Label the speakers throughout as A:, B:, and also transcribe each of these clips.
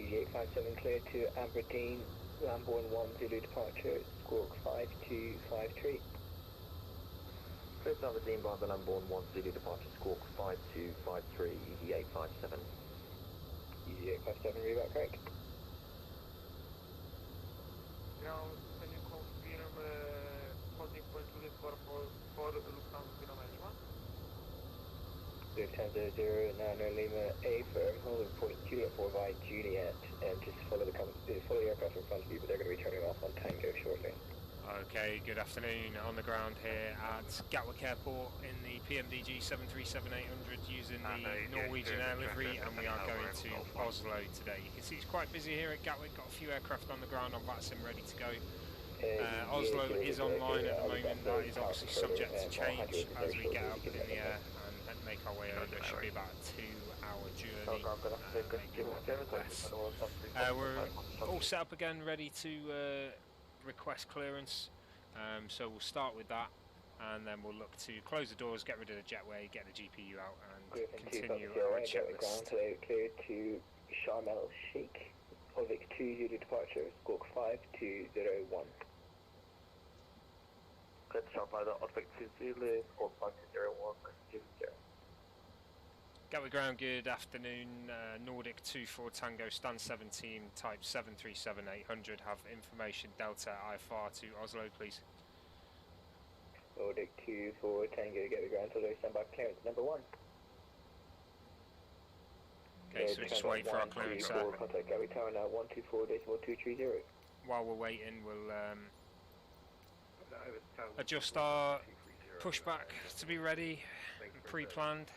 A: EG857 clear to Aberdeen, Lambourne 1 Zulu departure, squawk 5253.
B: Clear to Aberdeen by the Lambourne 1 Zulu departure, squawk 5253, EG857.
A: EG857, reroute correct.
C: Ground, can you confirm holding point to the for Lufthansa Villa Management?
A: Lufthansa 090 Lima A firm, holding point Juliet 4 by Juliet, and just follow the aircraft in front of you, but they're going to be turning off on Tango shortly.
D: Okay, good afternoon. On the ground here at Gatwick Airport in the PMDG 737-800 using the Norwegian Air livery, and we are going to Oslo today. You can see it's quite busy here at Gatwick, got a few aircraft on the ground on VATSIM ready to go. Oslo is online at the moment. That is obviously subject to change as we get up in the air and make our way over. Should be about a 2-hour journey, maybe a little bit less. We're all set up again, ready to request clearance, so we'll start with that, and then we'll look to close the doors, get rid of the jetway, get the GPU out, and continue our checklist.
A: Clear to Sharm el Sheikh, Hovic 2 Zulu departure, squawk 5201.
B: Clear to Sharm by the Hovic 2 Zulu, squawk 5201, 0.
D: Gatwick ground, good afternoon. Nordic 24 Tango, stand 17, type 737-800. Have information Delta IFR to Oslo, please.
A: Nordic 24 Tango, Gatwick ground, so stand by clearance number 1.
D: Okay, so just wait for our clearance.
A: Contact Gatwick Tower now, 124.230.
D: While we're waiting, we'll adjust our pushback to be ready, pre-planned.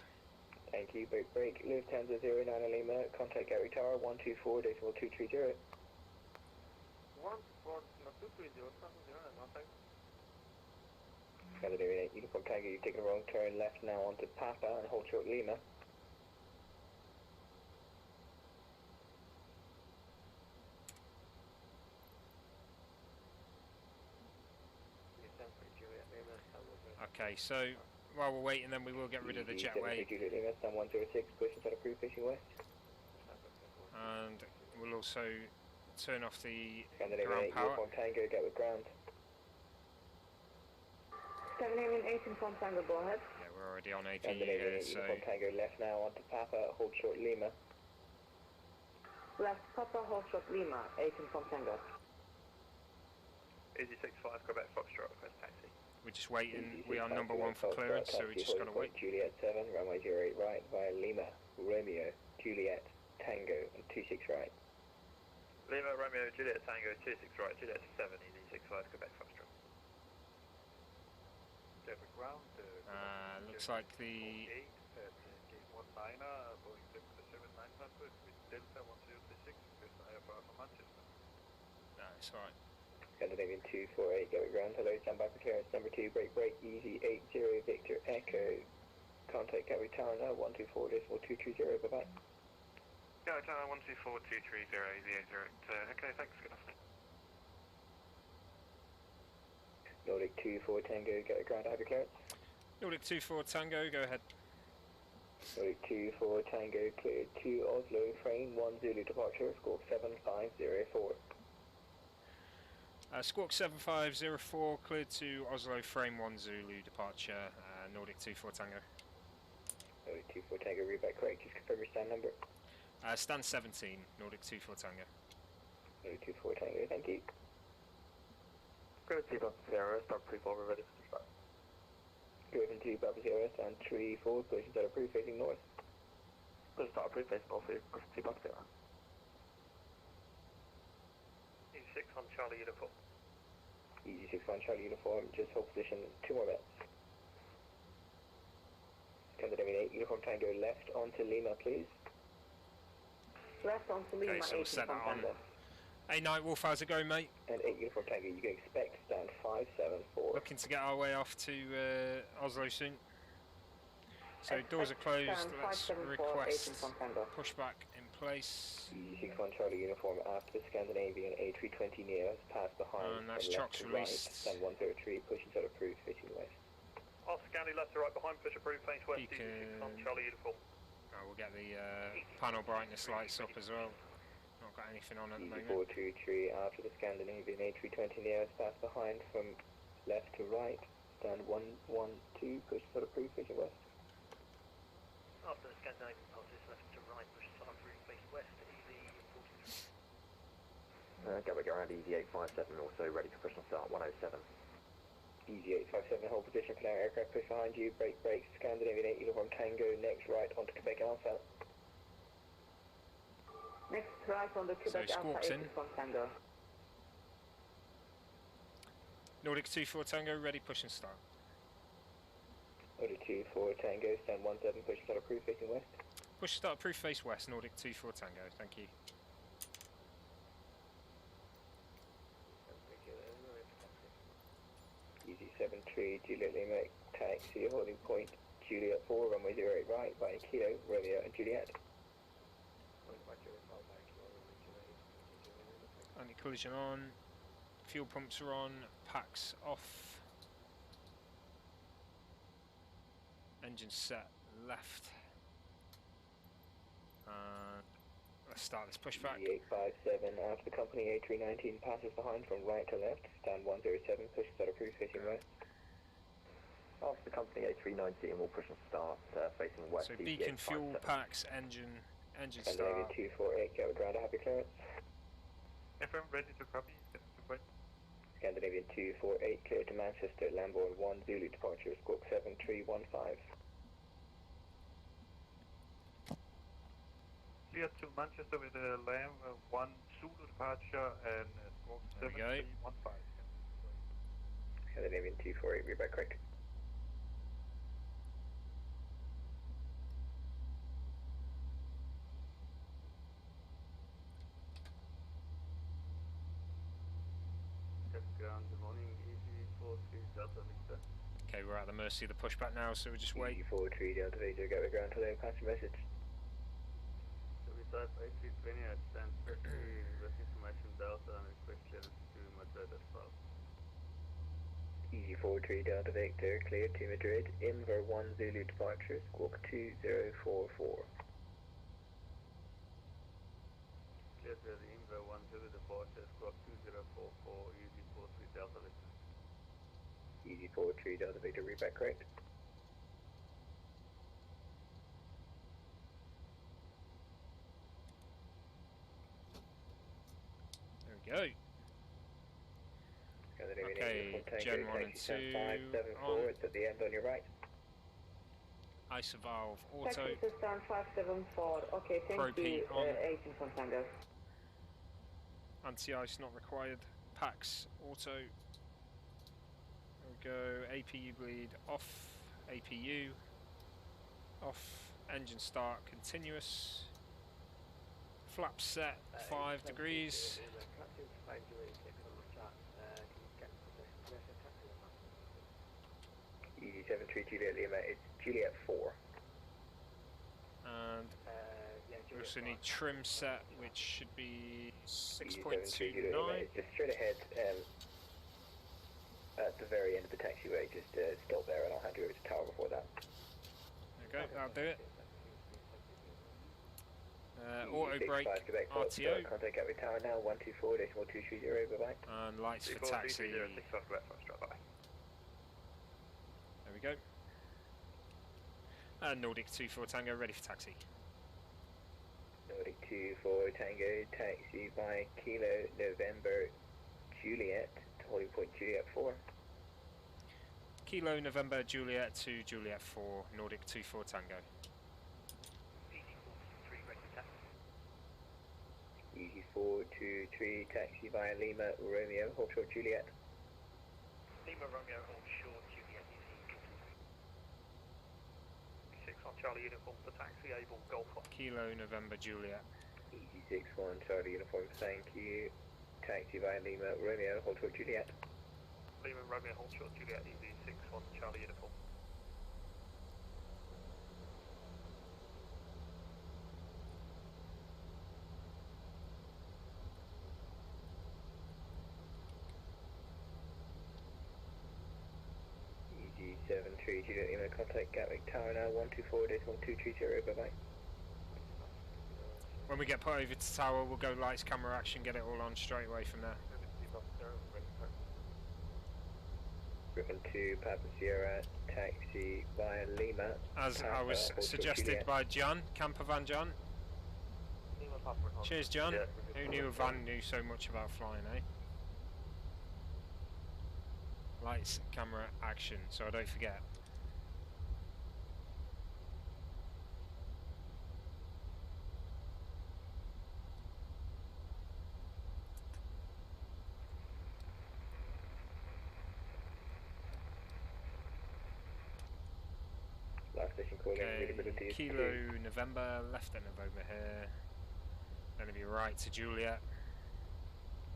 A: Thank you, break, Lufthansa 090 Lima, contact Gatwick Tower, 124.230.
C: 124.230,
A: Canada 8, Uniform Tango, you've taken a wrong turn left now onto Papa and hold short Lima.
D: Okay, so while we're waiting, then we will get rid of the jetway,
A: Stand 106, push inside approved, facing west.
D: and we'll also turn off the
A: Canada
D: ground
A: 8,
D: power.
A: Uniform Tango, Gatwick ground.
E: 788 Inform Tango, go ahead.
D: Yeah, we're already on AP
A: Canada
D: here,
A: 8,
D: so
A: Uniform Tango, left now onto Papa, hold short Lima.
E: Left Papa, hold short Lima, 8 Inform Tango.
B: Easy 65, Quebec Foxtrot, request taxi.
D: we're just waiting. We are number 1 for clearance, so we just got to wait.
A: Juliet 7, runway 08 right via Lima, Romeo, Juliet, Tango, and 26 right.
B: Lima, Romeo, Juliet, Tango, 26 right, Juliet 7, Easy 65, Quebec Foxtrot.
C: Gatwick ground,
D: Looks like the
C: 8 at gate 19, Boeing 777-900 with Delta 1036, with IFR from Manchester.
D: no, it's alright.
A: Scandinavian 248, Gatwick ground, hello, stand by for clearance, number 2, break, easy 80, Victor Echo, contact Gatwick Tower now, 124.230, bye-bye.
B: Gatwick Tower 124.230, Easy 80, okay, thanks, good afternoon.
A: Nordic 24 Tango, Gatwick ground, have your clearance.
D: Nordic 24 Tango, go ahead.
A: Nordic 24 Tango, cleared to Oslo, frame 1 Zulu departure, squawk 7504.
D: Squawk 7504, cleared to Oslo, frame 1 Zulu departure, Nordic 24 Tango.
A: Nordic 24 Tango, read back correct, just confirm your stand number.
D: Stand 17, Nordic 24 Tango.
A: Nordic 24 Tango, thank you.
B: Go to Papa Sierra, start pre-4, we're ready for dispatch.
A: Griffin 2 Papa Sierra, stand 3-4, positions that are approved facing north.
B: Please start pre-facing north here, Griffin 2 Papa Sierra. Easy 6 on Charlie uniform.
A: Easy 6 on Charlie uniform, just hold position, 2 more minutes. Scandinavian 8, uniform Tango left onto Lima, please.
E: Left onto Lima,
D: Okay, so
E: 8
D: we'll set
E: Inform
D: that on.
E: Tango.
D: Hey, Night Wolf, how's it going, mate?
A: And 8 uniform Tango, you can expect stand 574.
D: Looking to get our way off to Oslo soon. So doors are closed, let's request pushback in place.
A: Easy 61 Charlie uniform after the Scandinavian A320 Neo has passed behind.
D: And that's
A: from left
D: chocks
A: to
D: released.
A: Right, stand 103, pushing out approved, facing west.
B: Off Scandi left to right behind, push approved, face west, Easy 6 on Charlie uniform.
D: We'll get the panel brightness lights up as well. Not got anything on at the
A: Easy
D: moment.
A: 423 after the Scandinavian A320 in the air, pass behind from left to right. Stand 112, push sort of proof facing west.
F: After the Scandinavian passes left to right, push start through face west, easy 43.
B: Gatwick around easy 857, also ready for push and start 107.
A: Easy 857, hold position for now, aircraft push behind you, brake, Scandinavian 8 uniform Tango, next right onto Quebec Alpha.
E: Next right on the Quebec Alpha
D: squawks in.
E: 18 from Tango.
D: Nordic 24 Tango, ready, push and start.
A: Order 24 Tango, stand 17, push start proof facing west.
D: Push start proof face west, Nordic 24 Tango, thank you.
A: Easy 73, Juliet Lima, taxi, holding point, Juliet 4, runway 08 right, by Kilo, Romeo and Juliet.
D: Anti-collision on, fuel pumps are on, packs off. Engine set left. Let's start this pushback.
A: Easy 857, after the company A319 passes behind from right to left, stand 107, push start proof facing west.
B: After the company A319 will push and start facing west.
D: So
B: easy
D: beacon, fuel,
B: 857.
D: packs, engine start.
A: Scandinavian 248, Gatwick ground, happy clearance.
C: FM ready to copy.
A: Scandinavian 248, clear to Manchester, Lambourne 1, Zulu departure, squawk 7315.
C: Clear to Manchester with a Lamb 1 Zulu departure and squawk
D: There we go.
C: 7315.
A: Scandinavian 248, read back quick.
C: Ground, good morning, easy 43 Delta Victor.
D: Okay, we're at the mercy of the pushback now, so we'll just wait.
A: Easy 43, Delta Victor, Gatwick ground, hello, pass your message.
C: So we start A320 at stand 50 with information Delta and request clearance to Madrid as well.
A: Easy 43, Delta Victor, clear to Madrid, Inver 1 Zulu departure, squawk 2044.
C: Clear to the Inver 1 Zulu departure, squawk 2044, easy 43 Delta Victor.
A: Easy 43, Delta Victor, read back correct.
D: There we go.
A: Scandinavian
D: Okay,
A: Tango,
D: Gen 1 and
A: taxi stand
D: 2
A: 574,
D: on.
A: it's at the end on your right.
D: ISA valve auto.
E: Taxi to stand 574. Okay, thank
D: Pro-P
E: you.
D: on.
E: 18 from Tango.
D: Anti-ice not required. Packs auto. There we go. APU bleed off. APU off. Engine start continuous. Flaps set 5 degrees.
A: Easy 73, Juliet Lima, it's Juliet 4.
D: And we also need trim set, which should be
A: Easy 73, Juliet Lima,
D: 6.29.
A: it's just straight ahead at the very end of the taxiway, just stop there and I'll hand you over to tower before that.
D: There we go, that'll do it. Auto
A: Easy
D: brake,
A: 65, Quebec,
D: RTO,
A: contact Gatwick Tower now, 124.230, bye-bye.
D: and lights for taxi. There we go. And Nordic 24 Tango, ready for taxi.
A: Nordic 24 Tango, taxi by Kilo November Juliet, to holding point Juliet 4.
D: Kilo November Juliet to Juliet 4, Nordic 24 Tango.
F: Easy 43 ready for taxi.
A: Easy 423, taxi by Lima Romeo, hold short Juliet.
F: Lima Romeo, hold short, Juliet, easy. 6 on Charlie uniform for taxi, able Golf 1.
D: Kilo November Juliet.
A: Easy 61, Charlie uniform, thank you. Taxi by Lima Romeo, hold short Juliet.
F: Lima Romeo, hold short, Juliet, easy 6 on Charlie uniform.
A: Easy 73, Juliet Lima, contact Gatwick Tower now, 124.230, bye-bye.
D: When we get put over to tower, we'll go lights, camera, action, get it all on straight away from there.
A: Griffin 2, Papa Sierra, taxi via Lima.
D: As I was suggested by John, Camper Van John. Cheers, John. Who knew a van knew so much about flying, eh? Lights, camera, action, so I don't forget. Okay, Kilo November, left at November here. Then it'll be right to Juliet.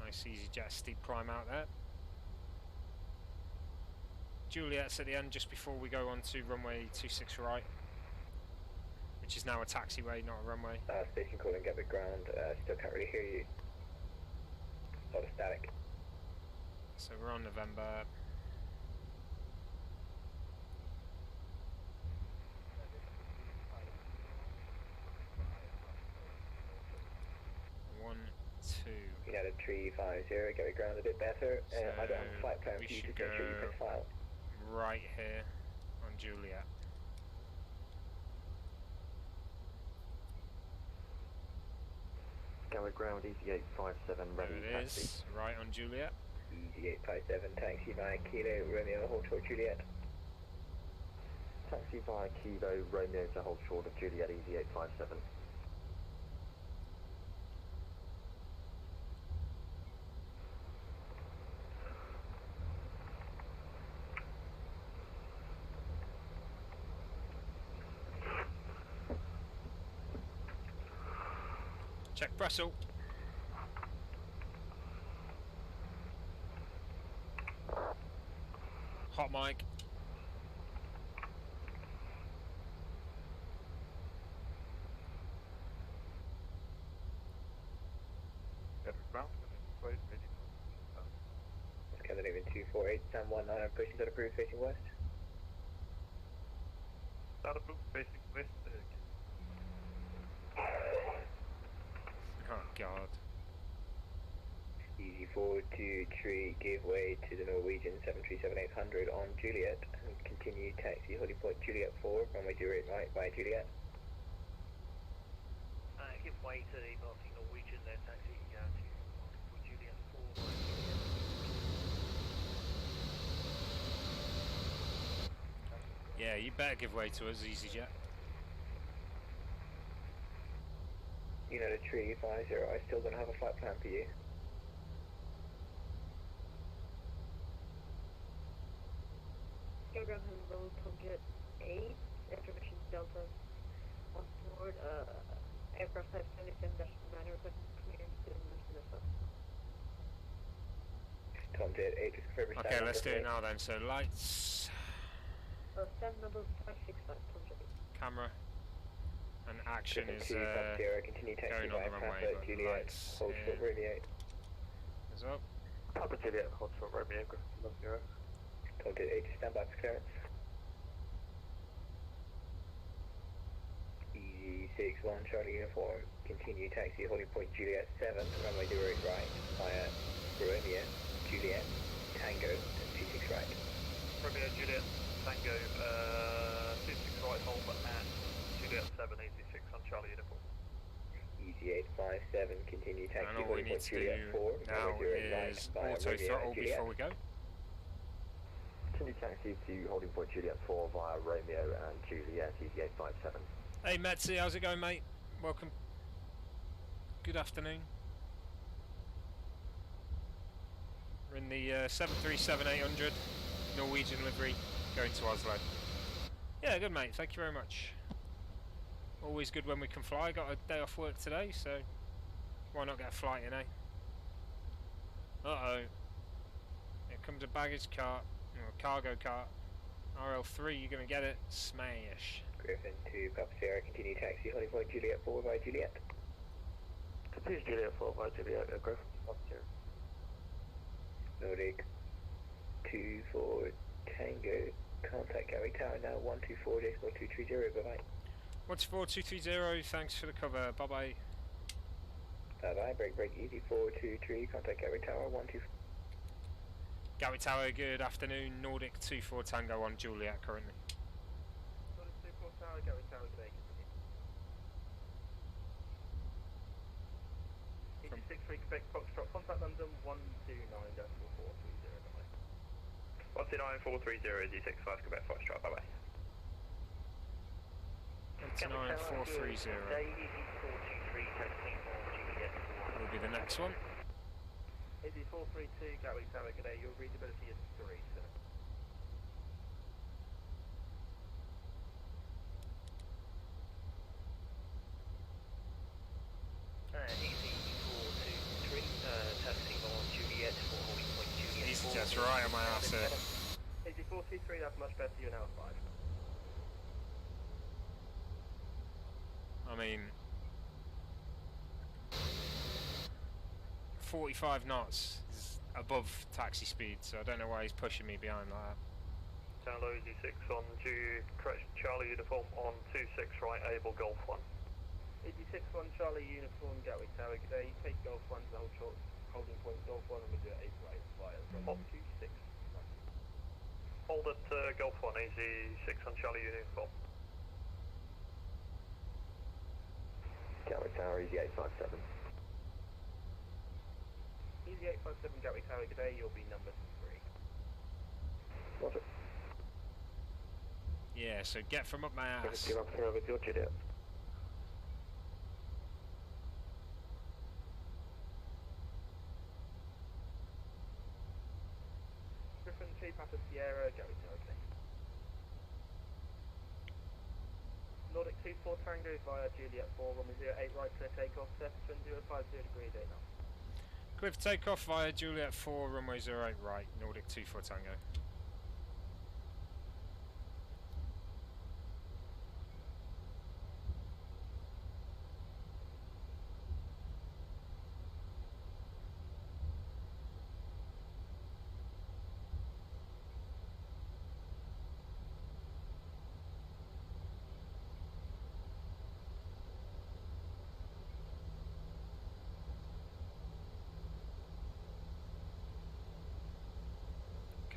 D: Nice easy jet steep climb out there. Juliet's at the end just before we go on to runway 26 right, which is now a taxiway, not a runway.
A: Station calling Gatwick ground, still can't really hear you. A lot of static.
D: So we're on November.
A: United 350, Gatwick ground a bit better.
D: So
A: I don't have a flight plan for you to
D: go
A: make sure you can file.
D: Right here on Juliet.
B: Gatwick ground, easy 857, ready
D: There it
B: taxi.
D: is, right on Juliet.
A: Easy 857, taxi via Kilo, Romeo, hold short Juliet.
B: Taxi via Kilo, Romeo to hold short of Juliet, easy 857.
D: Check Brussels. Hot mic.
A: Scandinavian 248, Sam 19, pushing to the approved facing west.
C: Start approved facing west.
D: Oh god.
A: Easy 423, give way to the Norwegian 737-800 on Juliet and continue taxi holding point Juliet 4, runway 08 right by Juliet.
F: Give way to the passing Norwegian, then taxi to Juliet 4 by Juliet.
D: Yeah, you better give way to us, EasyJet.
A: United 350, I still don't have a flight plan for you.
E: Program has rolled target 8, information Delta on board, aircraft type 77-9 request clearance to MSFS.
A: Tom Jet 8, just confirm your
D: Okay, let's do it now then. So lights,
E: Stand number 565, Tom Jet 8.
D: camera, and action is
A: continue taxi
D: going on
A: via
D: the runway,
A: Papa
D: but
A: Juliet,
D: lights
A: hold short Romeo.
D: is up.
B: Papa Juliet, hold short Romeo, Griffin 10.
A: Tom Jet 8, stand by for clearance. Easy 61, Charlie uniform, continue taxi holding point Juliet 7, runway 08 right via Romeo, Juliet, Tango, and 26 right.
C: Romeo, Juliet, Tango, 26 right, hold at Juliet 7, easy 6 on Charlie uniform.
A: Easy 857, continue taxi
D: And all we
A: holding
D: need
A: point
D: to do
A: Juliet 4,
D: now
A: runway 08 right
D: is
A: via
D: auto
A: Romeo
D: throttle
A: and Juliet.
D: before we go.
B: Continue taxi to holding point Juliet 4 via Romeo and Juliet, easy 857.
D: Hey Metzi, how's it going, mate? Welcome. Good afternoon. We're in the 737-800 Norwegian livery going to Oslo. Yeah, good mate, thank you very much. Always good when we can fly. Got a day off work today, so why not get a flight in, eh? Uh-oh. Here comes a baggage cart, or a cargo cart. RL3, you're going to get it. Smash.
A: Griffin to Papa Sierra, continue taxi holding point Juliet 4 by Juliet.
B: Continue Juliet 4 by Juliet, Griffin 10.
A: Nordic 24 Tango, contact Gatwick Tower now 124.230, bye bye.
D: 124-230, thanks for the cover, bye bye.
A: break, easy 423, contact Gatwick Tower, 124.
D: Gatwick Tower, good afternoon. Nordic 24 Tango on Juliet currently.
F: Nordic 24 Tower, Gatwick Tower, good day.
D: From
F: 63 Quebec Foxtrot, contact London 129.430.
B: 129.430, 6 5 Quebec Foxtrot, bye bye.
D: 19430 will be the next one.
F: Easy 432, Gatwick Tower, good day. Your readability is 3, sir. Easy 423, taxi on Juliet for holding point Juliet.
D: Easy just right on my ass here.
F: Easy 423, that's much better, you're now 5.
D: I mean, 45 knots is above taxi speed, so I don't know why he's pushing me behind like that.
B: Tango Easy 6 on correct Charlie uniform on 26 right, able Golf 1.
F: Easy 61 Charlie uniform, Gatwick Tower, good day. Take Golf 1 to hold short, holding point Golf 1 and we'll do it 8 right via from 26.
B: Hold at Golf 1, Easy 6 on Charlie uniform. Gatwick Tower, Easy 857.
F: Easy 857 Gatwick Tower, good day. You'll be number 3.
B: Roger.
D: Yeah, so get from up my ass.
B: Give up here with your Juliet.
F: Griffin 3 Papa Sierra, Gatwick Tower, good day. Nordic 24 Tango via Juliet 4, runway 08 right, clear takeoff, surface wind 050 degrees 8 knots.
D: Clear for takeoff via Juliet 4, runway 08 right, Nordic 24 Tango.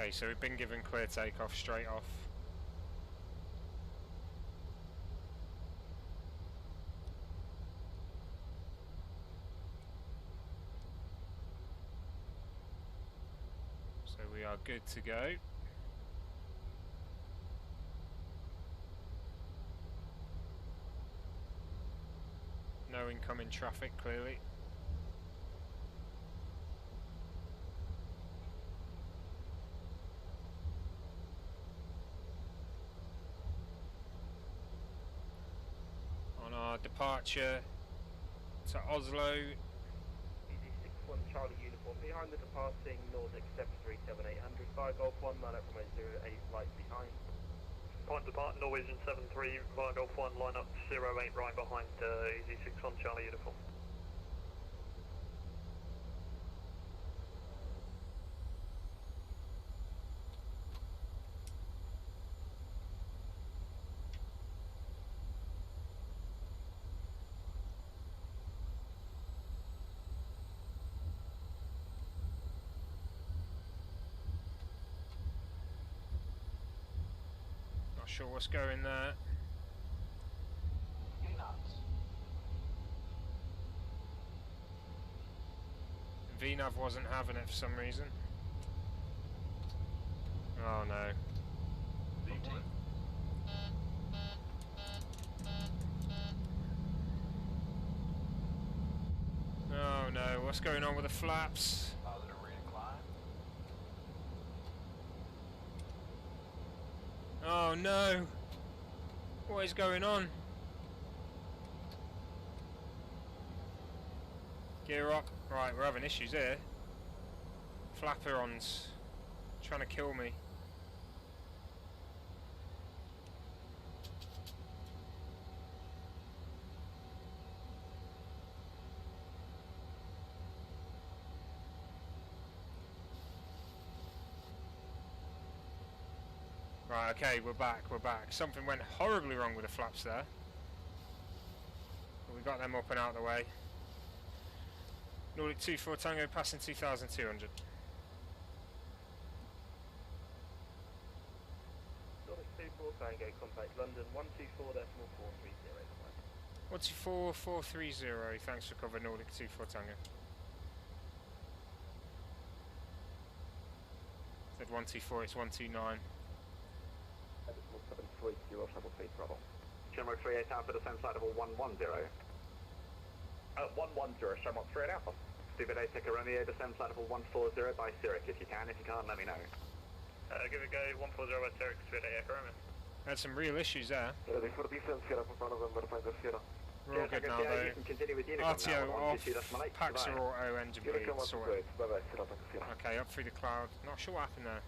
D: Okay, so we've been given clear takeoff straight off. So we are good to go. No incoming traffic, clearly. On our departure to Oslo.
F: Easy 61 Charlie uniform, behind the departing Nordic 737-800, via Golf 1, line up from 08 right behind.
B: Point depart Norwegian 73 via Golf 1, line up 08 right behind Easy 6 on Charlie uniform.
D: Not sure what's going there. VNav wasn't having it for some reason. Oh no. Oh no, what's going on with the flaps? Oh no! What is going on? Gear up. Right, we're having issues here. Flapperon's trying to kill me. Right, okay, we're back. Something went horribly wrong with the flaps there. But we got them up and out of the way. Nordic 24 Tango passing 2,200.
F: Nordic 24 Tango, contact London 124.430.
D: 124,430, thanks for cover Nordic 24 Tango. Said 124, it's 129.
B: Decimal 730, treble 3 throttle.
G: Shamrock 38 Alpha, descend flight level 110.
B: 110, Shamrock 38 Alpha.
G: Stupid 8 Echo Romeo, descend flight level 140 by Zurich if you can. If you can't, let me know.
C: Give it a go, 140 by Zurich, Stupid 8 Echo Romeo.
D: Had some real issues there.
B: Ready for descent, Sierra Papa November, Tango Sierra.
D: We're all good now
G: You
D: though.
G: can continue with Unicom
D: RTO
G: now.
D: off,
G: 122.8.
D: packs are auto, engine bleed,
B: Unicom
D: sorted.
B: 128, bye bye, Sierra Tango Sierra.
D: Okay, up through the cloud. Not sure what happened there.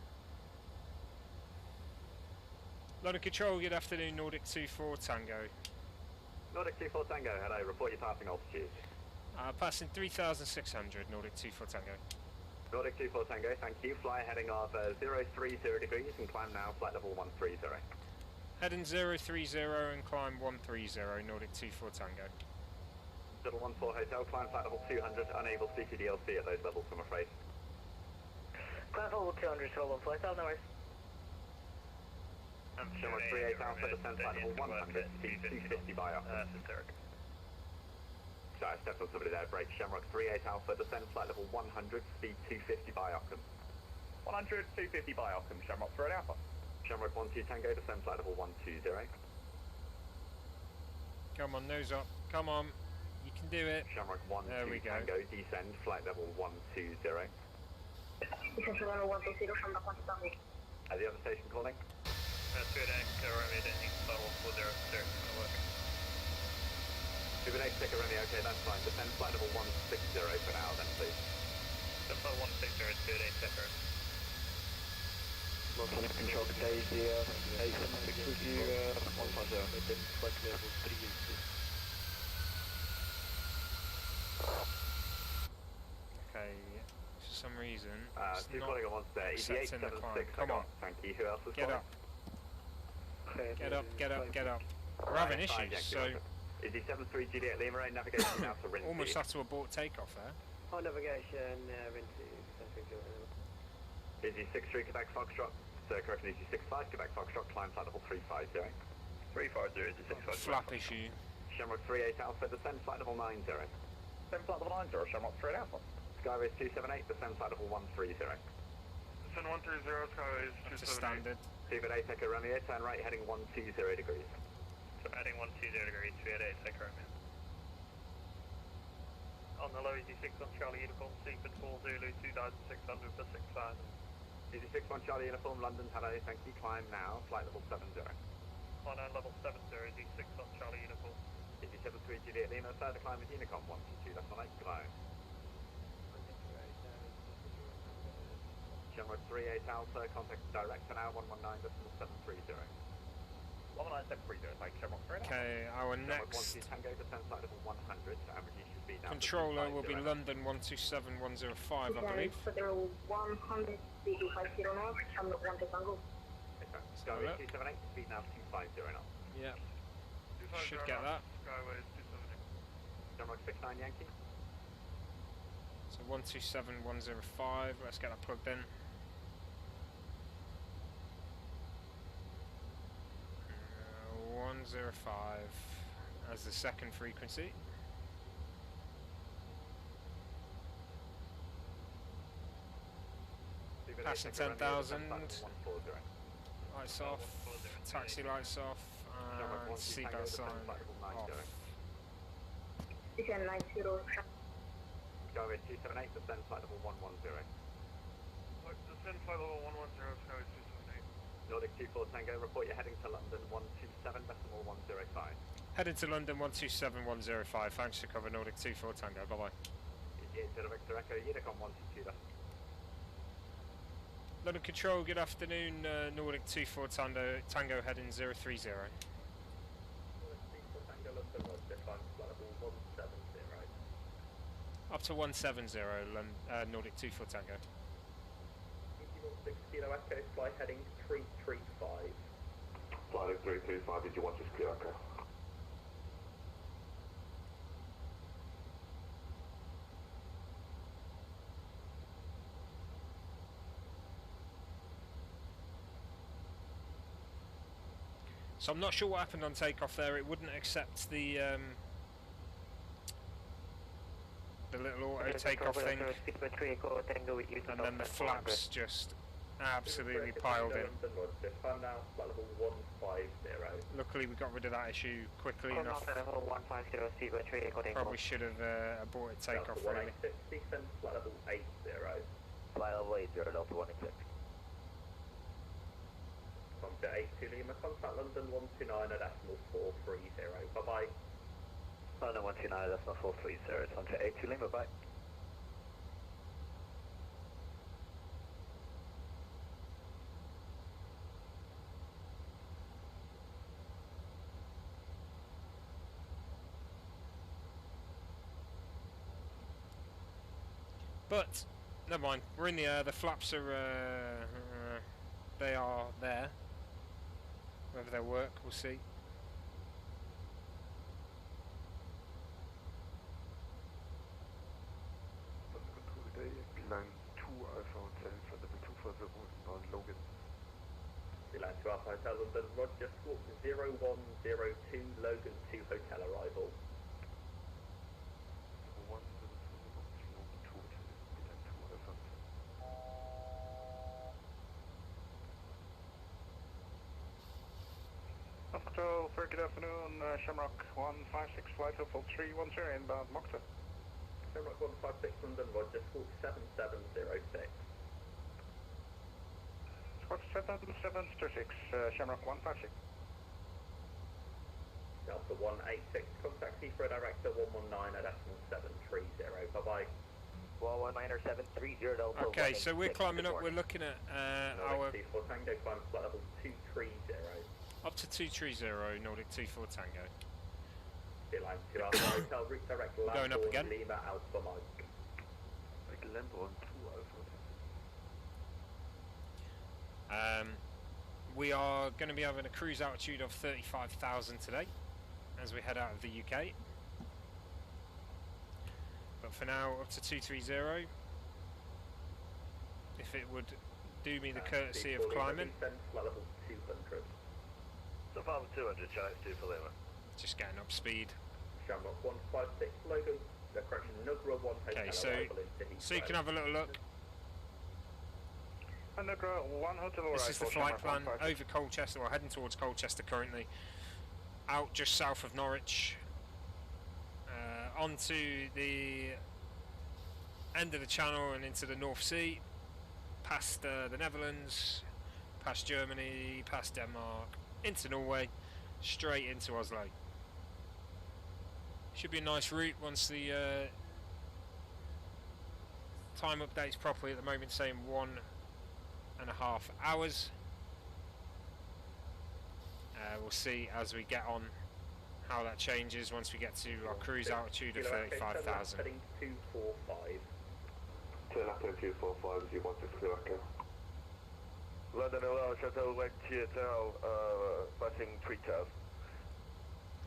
D: London Control, good afternoon, Nordic 24 Tango.
G: Nordic 24 Tango, hello, report your passing altitude.
D: Passing 3,600, Nordic 24 Tango.
G: Nordic 24 Tango, thank you. Fly heading of 030 degrees and climb now, flight level 130.
D: Heading 030 and climb 130, Nordic 24 Tango.
G: Little 14 Hotel, climb flight level 200, unable CCDLC at those levels, I'm afraid.
F: Climb level 200, hold on flight, no worries.
G: Shamrock 38 Alpha, descend flight level 100, speed 250 by Ockham. Sorry, I stepped on somebody there, brake. Shamrock 38 Alpha, descend flight level 100, speed 250 by Ockham.
B: 100, 250 by Ockham, Shamrock 38 Alpha.
G: Shamrock 12 Tango, descend flight level 120.
D: Come on, nose up. Come on. You can do it.
G: Shamrock 12 Tango, descend flight level 120.
E: Descend level 120, Shamrock 1 Tango.
G: The other station calling?
C: Stupid 8 Echo Romeo, didn't need to 140, Zurich, it's gonna work.
G: Stupid 8 Echo Romeo, okay, that's fine. Descend flight level 160 for now then, please.
C: Descend flight 160, Stupid 8 Echo Romeo.
B: London Control, today the A76 with you, 150. Within flight level 382.
D: Okay, for some reason, it's
G: two
D: not
G: calling at once there.
D: accepting the climb.
G: 8876,
D: Come on.
G: Thank you. Who else is
D: Get
G: calling?
D: up. Get up, get up, get up. We're having issues, so
G: Is he 73 Juliet Lima, navigation now to Rinty?
D: almost had to abort takeoff there.
F: On navigation, Rinty,
G: Is he 63 Quebec Foxtrot? So correction, is he 65 Quebec Foxtrot, climb flight level 350.
C: 350 is a 65.
D: Flap issue.
G: Shamrock 38 Alpha, descend flight level 90.
B: Descend flight level 90, Shamrock 38 Alpha.
G: Skyways 278, descend flight level 130.
C: Descend 130, Skyways
D: That's a standard.
G: Stupid 8 Echo Romeo, turn right heading 120 degrees.
C: So heading 120 degrees, 388 Echo Romeo. On the low EZ6 on Charlie Uniform, Seaford 4 Zulu, 2,600 for 6,000.
G: Easy 61 Charlie Uniform, London, hello, thank you, climb now, flight level 70.
C: On level 70, EZ6 on Charlie Uniform.
G: Easy 73 Juliet Lima, further climb with Unicom 122, that's on 8 below. Shamrock 38 Alpha, contact director now, 119.730.
B: 19730, thank you, Shamrock 38 Alpha.
D: Okay, our
G: Shamrock
D: next
G: 12 Tango, descend flight level 100, so average issue speed now.
D: controller will be London 127105, I believe.
E: Descend 100, speed 250 knots, Shamrock 1 Tango.
G: Skyway 278, speed now 250 knots.
D: Yeah, should get that.
C: Skyways 270.
G: Shamrock 69 Yankee.
D: So 127105, let's get that plugged in. 105 as the second frequency. Passing 10,000. Lights off, taxi lights off, and seatbelt sign off.
E: Descend 90,
G: Skyway 278, descend flight level 110.
C: Descend flight level 110, Skyways 278.
G: Nordic 24 Tango, report you're heading to London 127.105.
D: Heading to London 127105, thanks for cover Nordic 24 Tango, bye bye.
G: Victor Echo, Unicom 122.
D: London Control, good afternoon, Nordic 24 Tango heading 030. Up to 170, Nordic 24 Tango.
G: 6 Kilo Echo, fly heading 335.
B: Flight 335, did you want to clear Echo?
D: So I'm not sure what happened on takeoff there. It wouldn't accept the little auto takeoff thing, and then the flaps just absolutely piled in. Luckily we got rid of that issue quickly enough. Probably should have aborted takeoff really.
B: Flight level 80, Delta 186.
G: Contact 82 Lima, contact London 129 at decimal 430. Bye bye.
B: London 129 at decimal 430. Contact 82 Lima, bye.
D: But never mind, we're in the air. The flaps are they are there. Whether they'll work, we'll see.
H: Line 2 Alpha Hotel for level 240 inbound Logan.
G: Line 2 Alpha Hotel London, Roger, squawk 0102 Logan 2 Hotel arrival.
H: 102 Alpha.
I: Hotel, very good afternoon, Shamrock 156 flight level 310 inbound Mokta.
G: Shamrock 156 London, Roger, squawk 7706.
I: Squawk 7706, Shamrock 156.
G: Delta 186, contact Heathrow Director 119 at decimal 730. Bye bye.
B: 119 730 Delta.
D: Okay, so we're climbing up. We're looking at our
G: T4 Tango, climb flight level 230.
D: up to 230 Nordic T4 Tango.
G: Line 2 Alpha Hotel, route direct
D: Going up again.
G: Lima Alpha Mike.
H: Lamborn 2 Alpha.
D: We are going to be having a cruise altitude of 35,000 today as we head out of the UK. But for now, up to 230. If it would do me the courtesy of climbing.
G: Level 200.
B: So far 200, challenge 2 for Lima.
D: Just getting up speed.
G: Shamrock 156, Logan, correction, Nugra 1 Hotel.
D: Okay, so you can have a little look.
I: Nugra 1 Hotel arrival.
D: This is the flight plan over Colchester, or heading towards Colchester currently. Out just south of Norwich. Onto the end of the channel and into the North Sea. Past the Netherlands, past Germany, past Denmark, into Norway, straight into Oslo. Should be a nice route once the time updates properly. At the moment saying 1.5 hours. We'll see as we get on how that changes once we get to our cruise altitude of 35,000.
G: Heading 245.
H: Turn up in 245 as you want to clear echo.
B: London Oil, Chateau Lake Hotel, passing 3,000.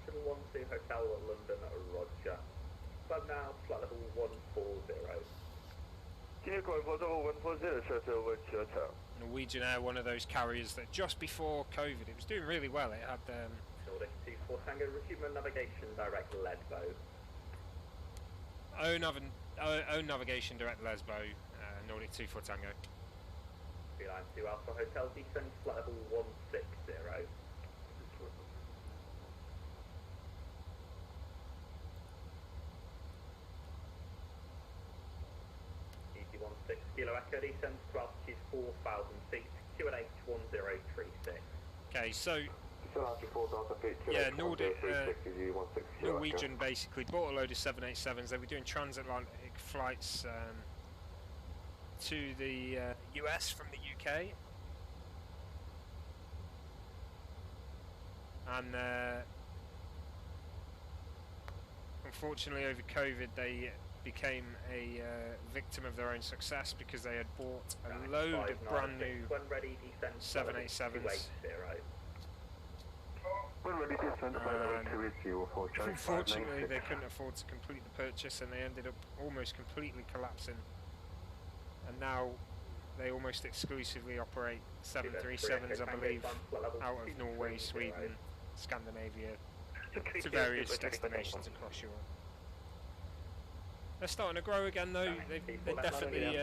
G: 712 Hotel London, Roger. But now, flight level 140.
B: Can you call level 140, Chateau Lake Hotel?
D: Norwegian Air, one of those carriers that just before COVID, it was doing really well. It had
G: Nordic 24 Tango, resume navigation, direct Ledbo.
D: own navigation, direct Lesbo, Nordic 24 Tango.
G: Line 2 Alpha Hotel, descend flight level 160. ET16 Kilo Echo, descends to altitude 4,000 feet, QNH 1036.
D: Okay, so
H: Still after 4,000 feet.
D: yeah, Norwegian basically bought a load of 787s. They were doing transatlantic flights to the US from the UK, and unfortunately over COVID they became a victim of their own success because they had bought a load of brand new 787s. Unfortunately they couldn't afford to complete the purchase and they ended up almost completely collapsing, and now They almost exclusively operate 737s, I believe, out of Norway, Sweden, Scandinavia, to various destinations across Europe. They're starting to grow again though. They're definitely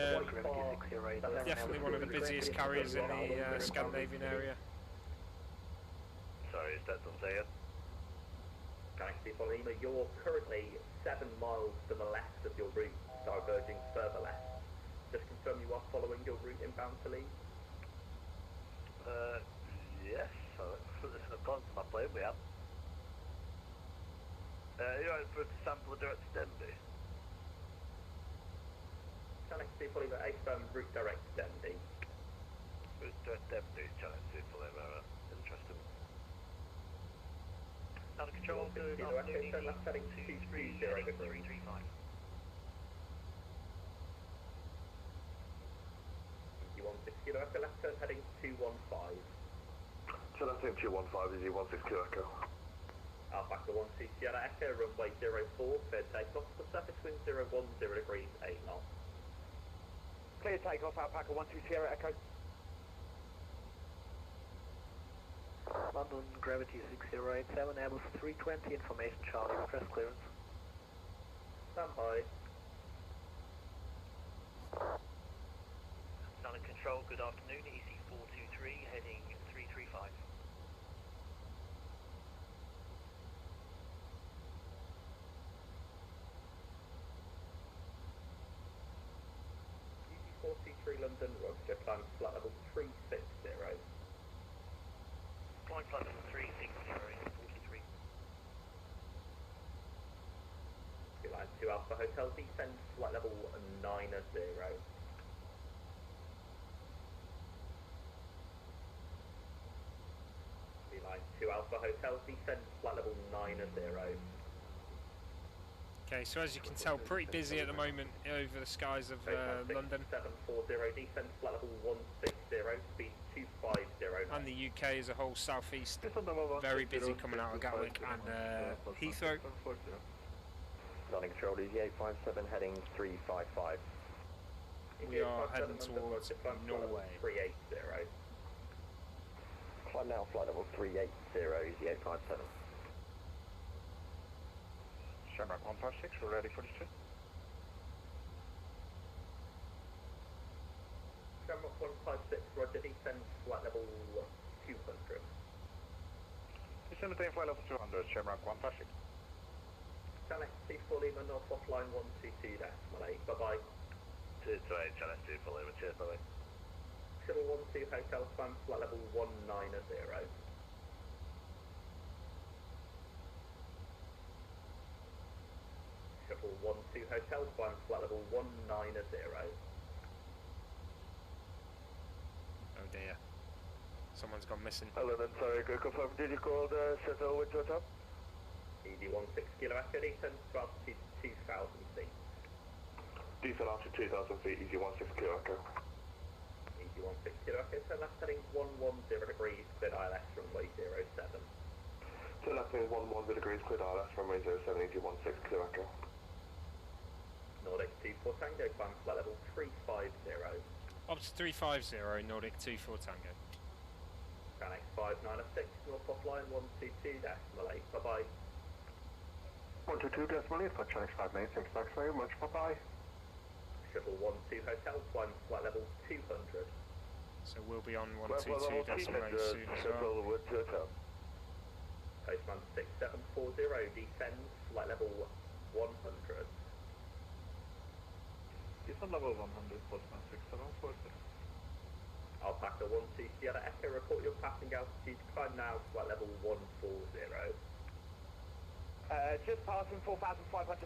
D: definitely one of the busiest carriers in the Scandinavian area.
B: Sorry, is that something?
G: Galaxy Polima, you're currently 7 miles to the left of your route, diverging further left. Just confirm you are following your route inbound to Leeds?
B: Yes, according to my plane we have. You're in for a sample of direct to Denby?
G: Galaxy Polima, a route direct to Denby.
B: Route direct to Denby, Galaxy Polima, interesting. Out of control, good afternoon,
G: left heading 230.335. Kilo Echo, left turn heading 215.
H: So left turn 215 is 16 Kilo Echo.
G: Alpha 12 Sierra Echo, runway 04, clear takeoff, the surface wind 010 degrees, 8 knots.
F: Clear takeoff, Alpha 12 Sierra Echo.
B: London, gravity 6087, Airbus 320, information Charlie, request clearance.
G: Stand by.
B: Standard control, good afternoon, EC423, heading 335.
G: EC423 London, Roger, climb flight level 360.
B: Flying flight level 360, 43.
G: Line 2 Alpha Hotel, descend flight level 90. Line 2 Alpha Hotel, descend flight level 90.
D: Okay, so as you can tell, pretty busy at the moment over the skies of London.
G: 740, descend flight level 160, speed 250.
D: And the UK as a whole, southeast, very busy coming out of Gatwick and Heathrow.
B: Landing control, EZ857, heading 355.
D: We are heading towards Norway.
G: 380.
B: Climb now, flight level 380, EZ857.
I: Shamrock 156, we're ready for the trip.
G: Shamrock 156, roger, descend flight level 200.
I: Descend attain flight level 200, Shamrock 156.
G: Galaxy full Lima, Northwest line 122, decimal 8, bye-bye.
B: 228, Galaxy full Lima, cheers, bye-bye.
G: Shuttle 12 Hotel, climb flight level 190. Shuttle 12 Hotel, climb flight level 190.
D: Oh dear. Someone's gone missing.
H: Hello then, sorry, go confirm, did you call the Shuttle Wind Hotel?
G: ED16 Kilo Echo, descend to altitude 2,000 feet.
H: Descend altitude 2,000 feet, EZ16 Kilo Echo.
G: ED16 Kilo Echo, turn left heading 110 degrees, cleared ILS runway 07.
H: Turn left heading 110 degrees, cleared ILS runway 07, EZ16 Kilo Echo.
G: Nordic 24 Tango, climb flight level 350.
D: Ops 350, Nordic 24 Tango.
G: Canex 596, Northwest line 122, decimal 8, bye-bye.
H: 122 decimal 8 for Chinese 596, thanks very much, bye-bye.
G: Shuttle 12 Hotel, climb flight level 200.
D: So we'll be on 122 decimal 8 soon as well.
G: Postman 6740, descend flight level 100.
I: Descend level 100, Postman 6740.
G: Alpaca 12 Sierra Echo, report your passing altitude, climb now, flight level 140.
F: Just passing 4,500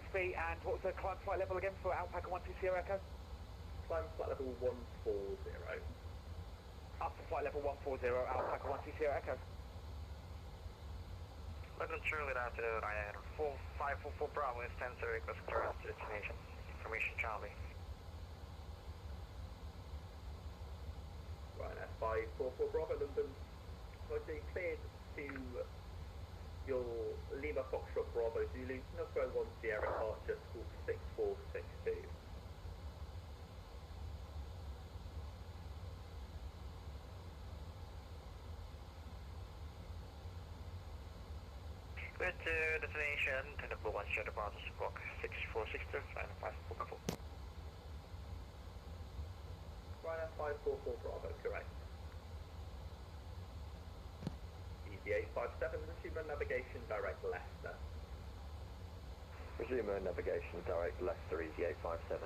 F: feet, and what's the climb flight level again for Alpaca 12 Sierra Echo?
G: Climb flight level 140.
F: Up to flight level 140, Alpaca 12 Sierra Echo.
J: London Charlie, good afternoon. I had 544 Bravo, instance request clearance to destination. Information Charlie.
G: Right, F544 Bravo, London. Roger, cleared to your Lima Foxtrot Bravo Zulu, November 1 Sierra Archer, school 6462.
J: Clear to destination, tentacle 1 share departure squawk 646, flying 544.
G: Ryanair 544 Bravo, correct. Easy 857, resume navigation direct Leicester.
B: Resume navigation direct Leicester, easy 857.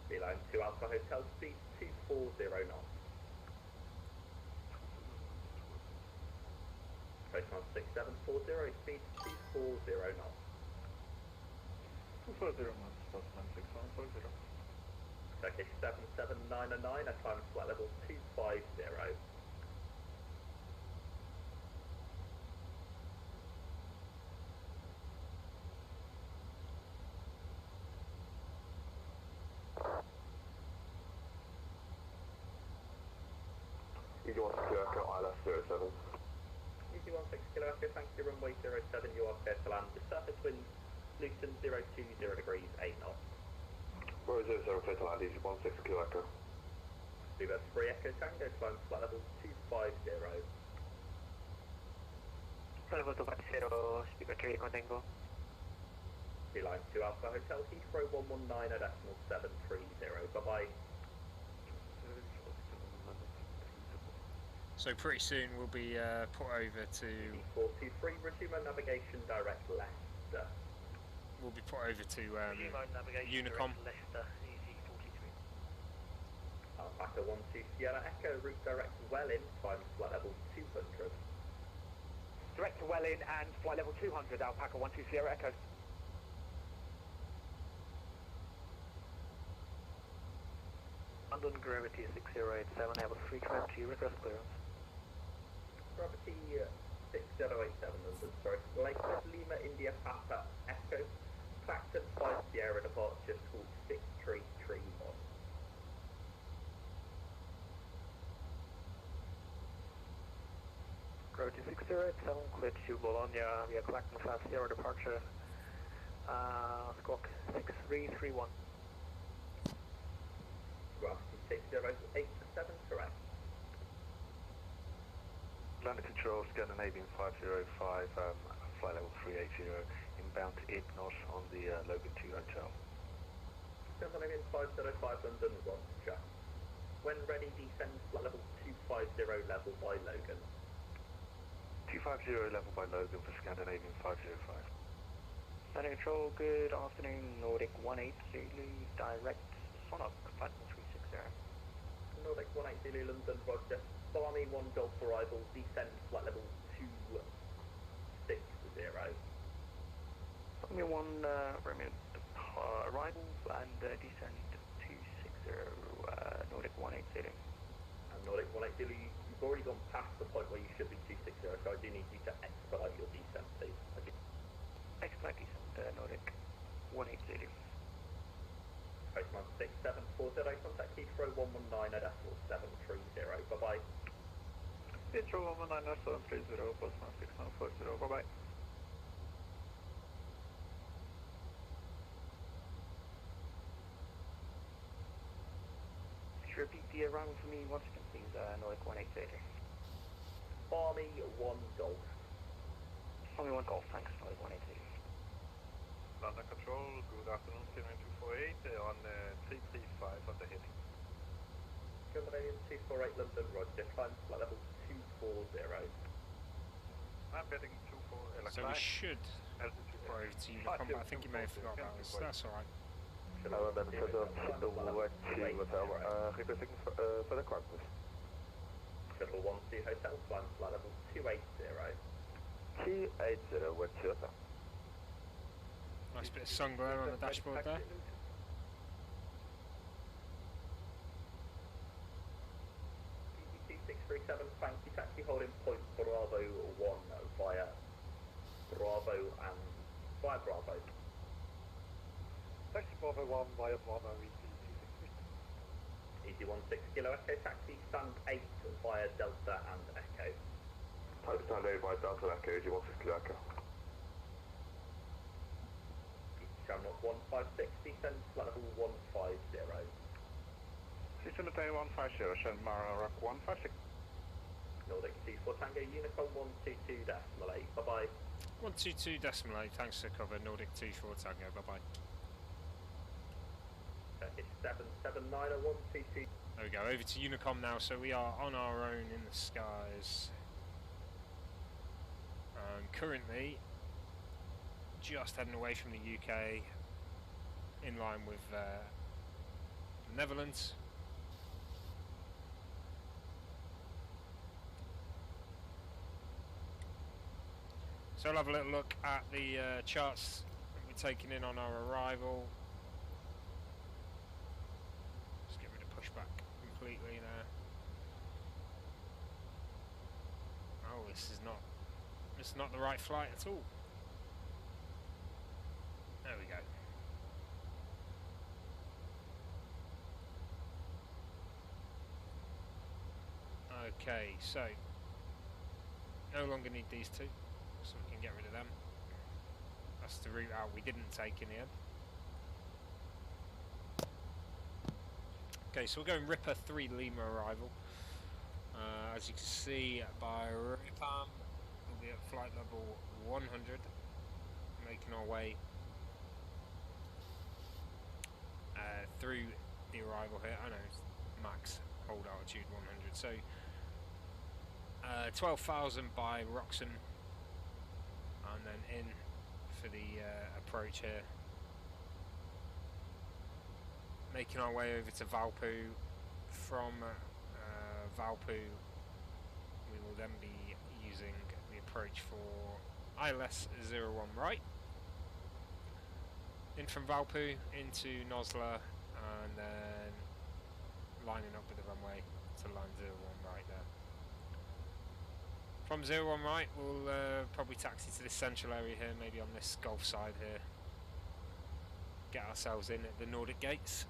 G: Beeline 2 Alpha Hotel, speed 240 knots. Coastline 6740, speed 240 knots.
I: 240 knots, Postman 6140.
G: Turkish 77909, I climb flight level 250.
H: Easy 16 Kilo Echo, ILS 07.
G: Easy 16 Kilo Echo, thank you, runway 07, you are clear to land. The surface wind, Luton 020 degrees, 8 knots.
H: Row 07 clear to land, easy 16 Kilo Echo.
G: Lima 3 Echo Tango, climb flight level 250.
J: Level 250, speaker 3 Echo Tango.
G: Beeline 2 Alpha Hotel, Heathrow 119.730, bye-bye.
D: So pretty soon we'll be put over to.
G: 423, resume navigation direct Leicester.
D: We'll be put over to
J: navigation
D: Unicom.
J: Leicester, easy 43.
G: Alpaca 12 Sierra Echo, route direct Welling, climb flight level 200.
F: Direct to Welling and flight level 200, Alpaca 12 Sierra Echo.
J: London Gravity 6087, have a frequency request clearance.
G: Gravity 6087 London, sorry. Lakehead Lima India Papa Echo, Clacton 5 Sierra departure school 6331.
J: Gravity 6087, clear to Bologna via Clacton 5 Sierra departure, squawk 6331.
G: Gravity 6087, correct.
I: Landing control, Scandinavian 505, flight level 380, inbound to Ignos on the Logan 2 Hotel.
G: Scandinavian 505 London, Roger. When ready, descend flight level 250 level by Logan.
I: 250 level by Logan for Scandinavian 505.
J: Landing control, good afternoon, Nordic 180, direct Sonok, flight level 360.
G: Nordic 180 London, Roger. Barmy 1 Golf arrival, descend flight level 260.
J: Barmy 1 arrival and descend 260, Nordic 180.
G: And Nordic 180, you've already gone past the point where you should be 260, so I do need you to expedite your descent, please.
J: Expedite descent, Nordic 180.
G: Postman 6740, contact Heathrow 119.730, bye-bye.
I: Heathrow 119.730, Postman 6940, bye-bye.
F: Could you repeat the arrival for me once again, please, Nordic 180.
G: Barmy 1 Golf.
F: Barmy 1 Golf, thanks, Nordic 180.
I: London Control, good afternoon, Scandinavian 248 on 335 on the heading.
G: Scandinavian 248 London, Roger, climb flight level 240.
I: I'm heading 24,
D: So we should
I: altitude
D: put over to Unicom, but I think you may have forgot about us. That's alright.
B: Hello, then, for the West 2 Hotel, requesting further climb, please.
G: Shuttle 12 Hotel, climb flight level 280.
B: 280, West 2 Hotel.
D: Nice bit of sun glare on the dashboard there.
G: BT637, thank you, taxi holding point Bravo 1 via Bravo and via Bravo.
F: Taxi Bravo 1 via Bravo,
G: Easy 16 Kilo Echo, taxi stand 8 via Delta and Echo.
H: Type stand 8 by Delta Echo, easy 16 Kilo Echo.
G: Shamrock 156, descend flight level 150.
I: System Attain 150, Shamrock 156.
G: Nordic 24 Tango, Unicom 122.8, bye-bye.
D: 122.8, thanks for cover, Nordic 24 Tango, bye bye.
G: It's 7790122.
D: There we go, over to Unicom now, so we are on our own in the skies. Currently, just heading away from the UK, in line with the Netherlands. So I'll have a little look at the charts that we're taking in on our arrival. Just get rid of pushback completely now. Oh, this is not the right flight at all. There we go. Okay, so no longer need these two, so we can get rid of them. That's the route out we didn't take in the end. Okay, so we're going Ripper 3 Lima arrival. As you can see by Ripam, we'll be at flight level 100, making our way through the arrival here. I know it's max hold altitude 100, so 12,000 by Roxham, and then in for the approach here. Making our way over to Valpo. From Valpo, we will then be using the approach for ILS 01 right. In from Valpo into Nosla, and then lining up with the runway to line 01 right there. From 01 right, we'll probably taxi to this central area here, maybe on this Gulf side here. Get ourselves in at the Nordic gates.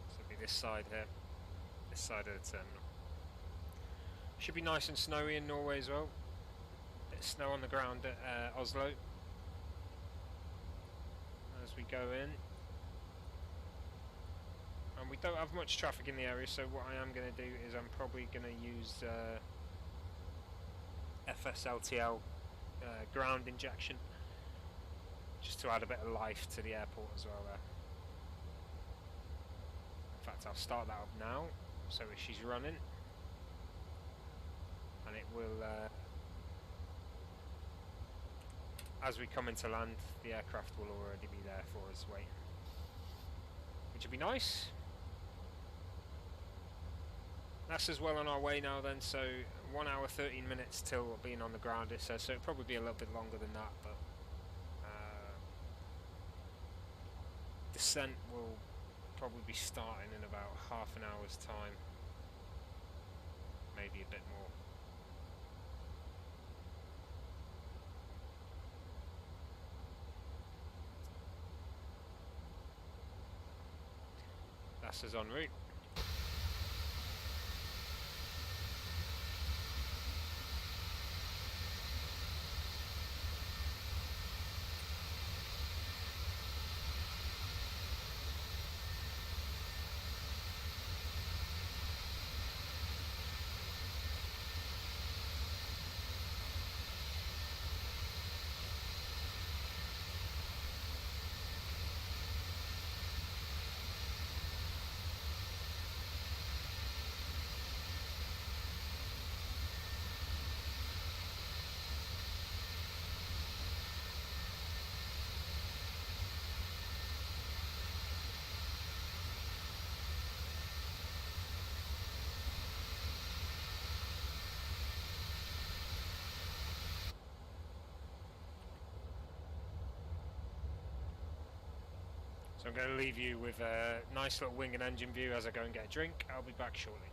D: So it'll be this side here, this side of the terminal. Should be nice and snowy in Norway as well. Bit of snow on the ground at Oslo as we go in. And we don't have much traffic in the area, so what I am going to do is I'm probably going to use FSLTL ground injection, just to add a bit of life to the airport as well there. In fact, I'll start that up now, so she's running. And it will, as we come into land, the aircraft will already be there for us waiting, which would be nice. That's as well on our way now then, so 1 hour 13 minutes till being on the ground it says, so it'll probably be a little bit longer than that, but descent will probably be starting in about half an hour's time, maybe a bit more. That's us en route. So I'm going to leave you with a nice little wing and engine view as I go and get a drink. I'll be back shortly.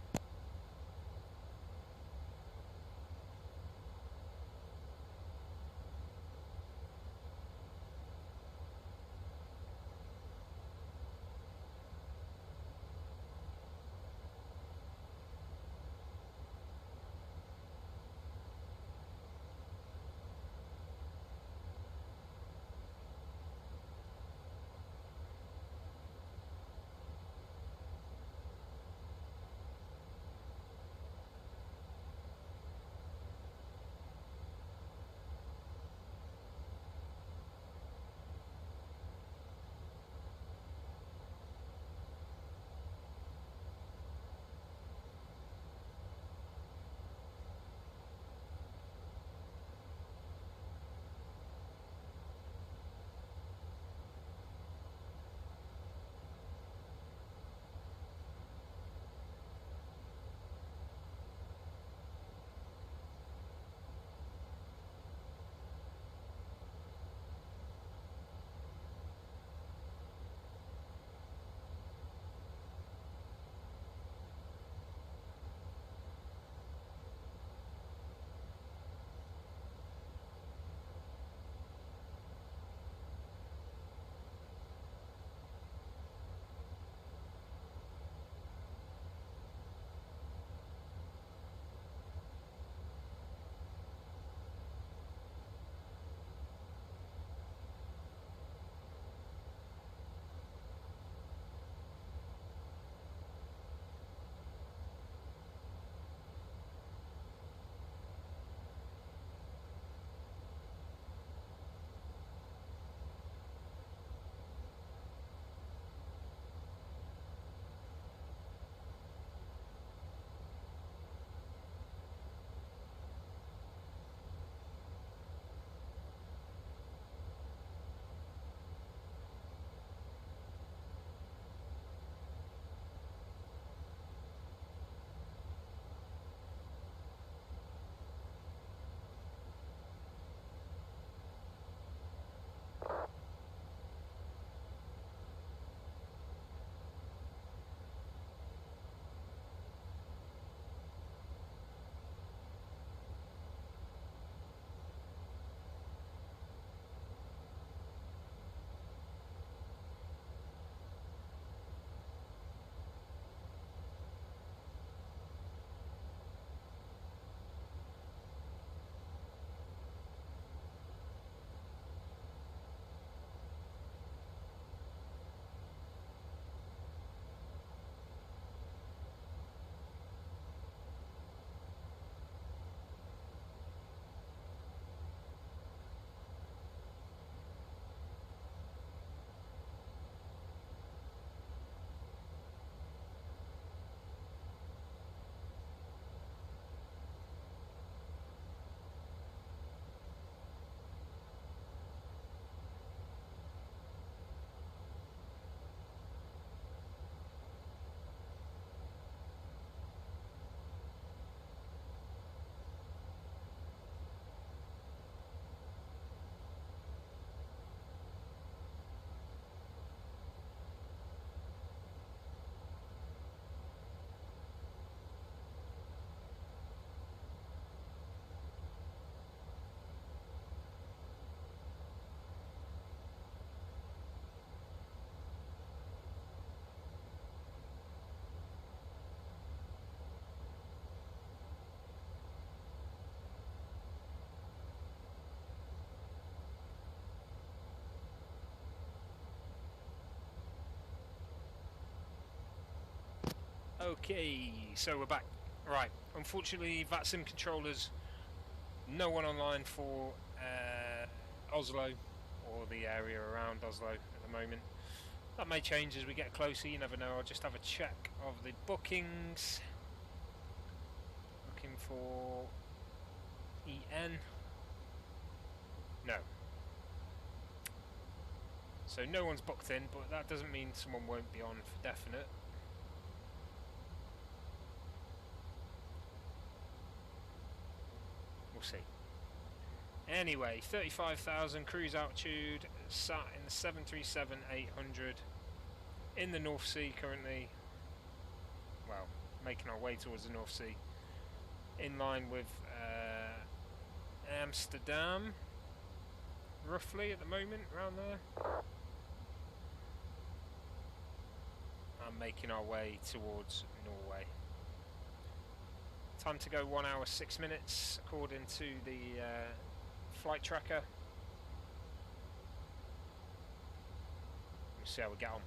D: Okay, so we're back. Right, unfortunately VATSIM controllers, no one online for Oslo or the area around Oslo at the moment. That may change as we get closer, you never know. I'll just have a check of the bookings. Looking for EN. No. So no one's booked in, but that doesn't mean someone won't be on for definite. We'll see. Anyway, 35,000 cruise altitude, sat in the 737-800 in the North Sea currently. Well, making our way towards the North Sea, in line with Amsterdam, roughly at the moment, around there. And making our way towards Norway. Time to go 1 hour 6 minutes according to the flight tracker. We'll see how we get on.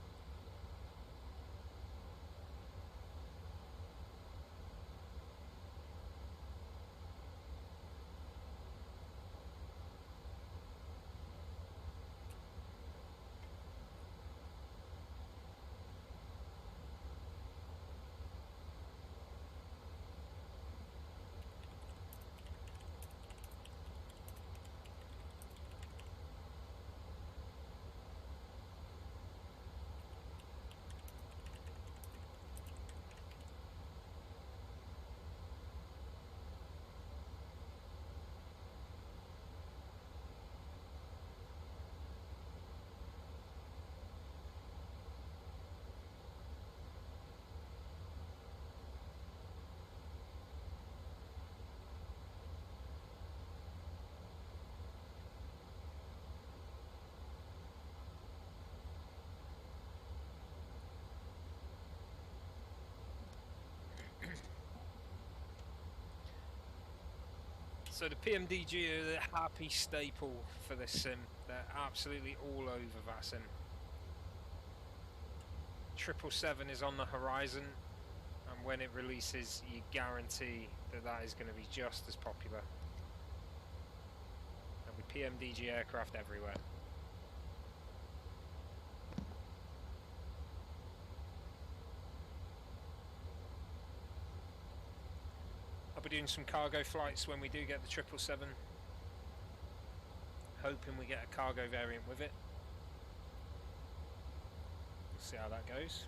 D: So the PMDG are the happy staple for this sim. They're absolutely all over VATSIM. 777 is on the horizon, and when it releases, you guarantee that that is going to be just as popular. There'll be PMDG aircraft everywhere. I'll be doing some cargo flights when we do get the 777. Hoping we get a cargo variant with it. We'll see how that goes.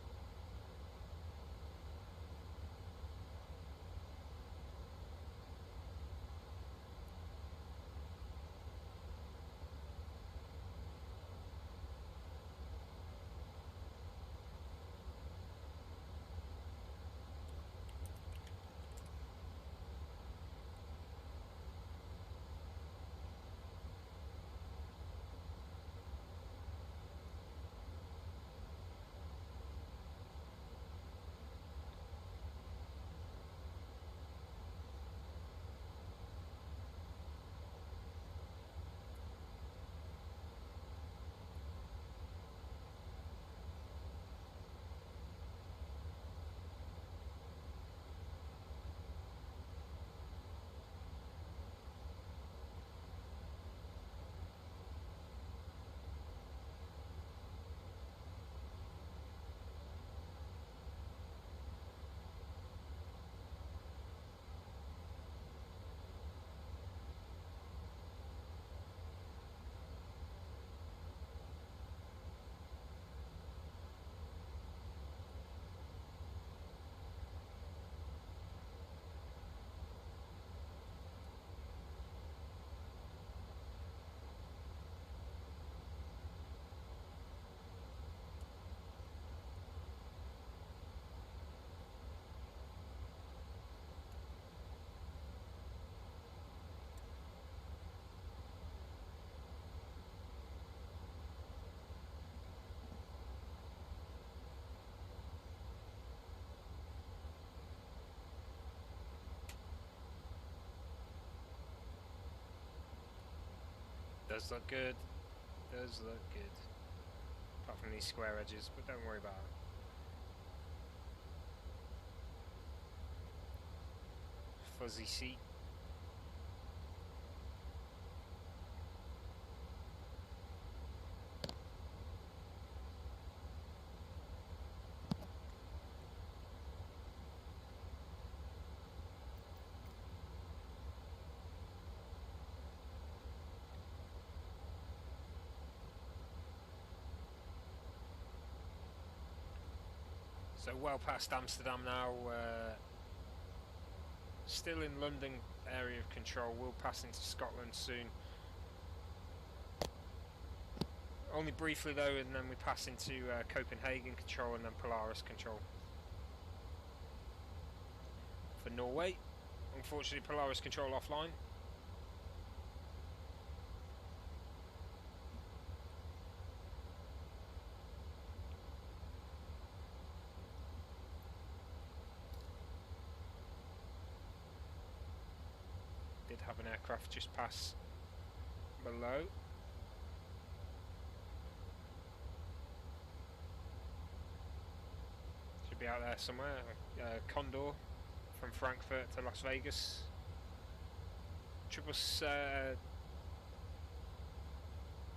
D: Does look good. Does look good. Apart from these square edges, but don't worry about it. fuzzy seat. So well past Amsterdam now, still in London area of control, we'll pass into Scotland soon. Only briefly though, and then we pass into Copenhagen control and then Polaris control. For Norway, unfortunately Polaris control offline. Did have an aircraft just pass below. Should be out there somewhere. Condor from Frankfurt to Las Vegas.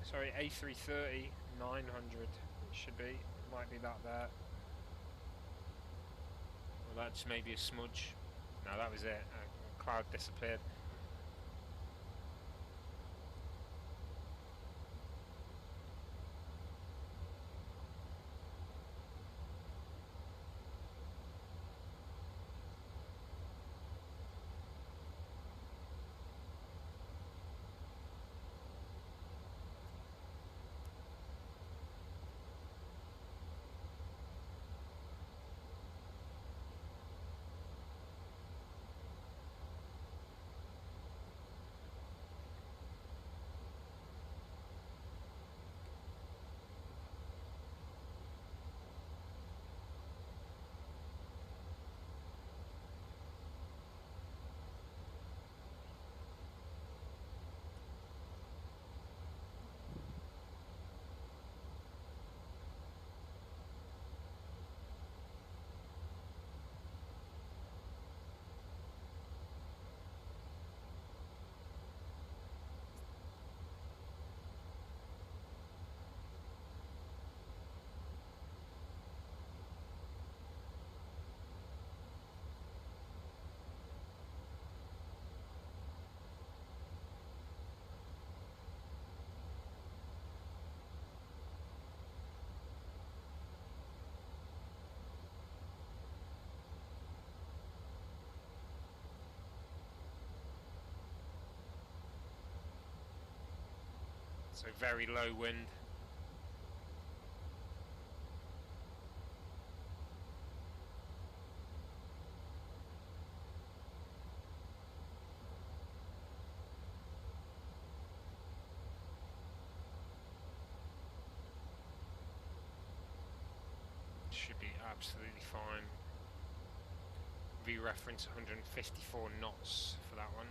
D: Sorry, A330 900 it should be. Might be that there. Well, that's maybe a smudge. No, that was it. Cloud disappeared. So very low wind. Should be absolutely fine. V-reference 154 knots for that one.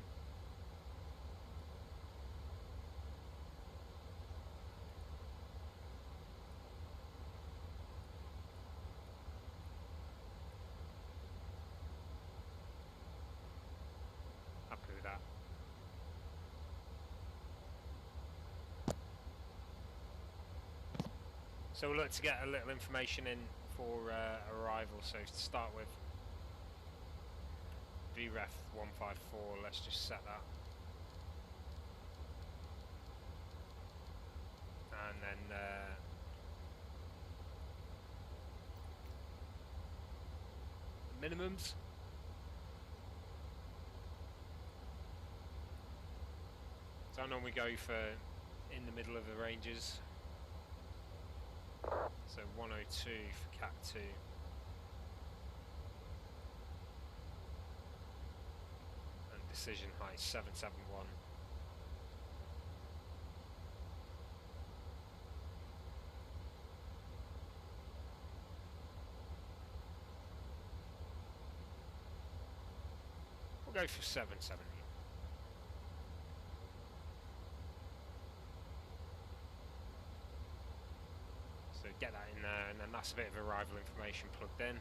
D: Happy with that. So we'll look to get a little information in for arrival. So to start with, VREF 154, let's just set that. And then minimums. So how long we go for in the middle of the ranges. So 102 for Cat 2. And decision height 771. We'll go for 770. Get that in there, and then that's a bit of arrival information plugged in.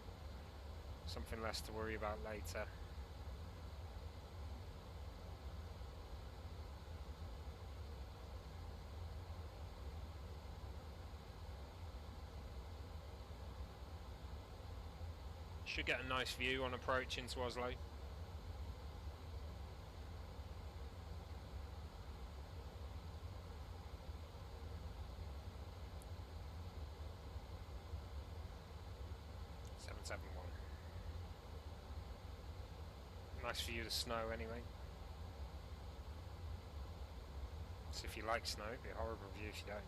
D: Something less to worry about later. Should get a nice view on approach into Oslo. Nice view of the snow anyway. So if you like snow, it'd be a horrible view if you don't.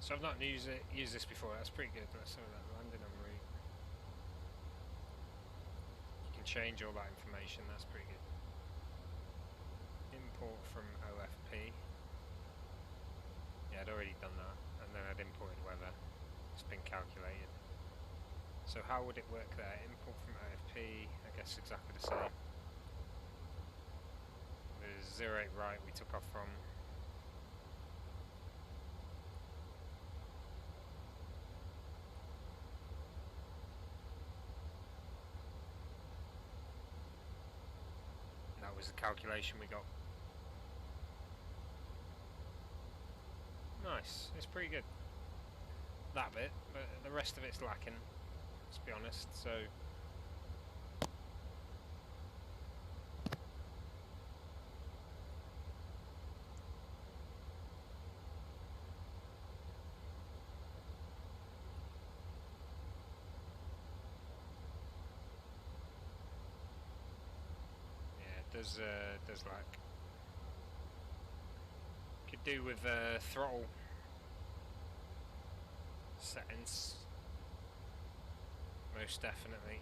D: So I've not used this before, that's pretty good. Let's have that landing en route. You can change all that information, that's pretty good. Import from OFP. Yeah, I'd already done that. And then I'd imported weather. It's been calculated. So how would it work there? Import from OFP, I guess exactly the same. There's 08 right we took off from. Was the calculation we got. Nice, it's pretty good. That bit, but the rest of it's lacking, let's be honest, so... does like could do with throttle settings, most definitely.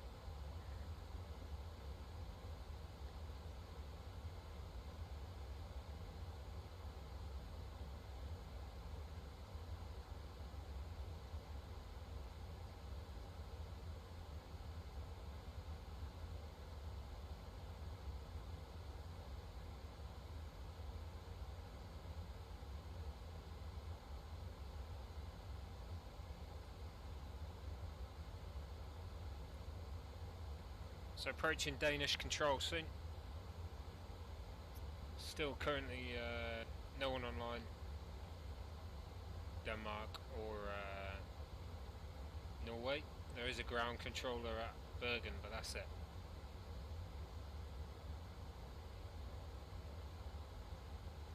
D: So approaching Danish control soon. Still currently no one online. Denmark or Norway. There is a ground controller at Bergen, but that's it.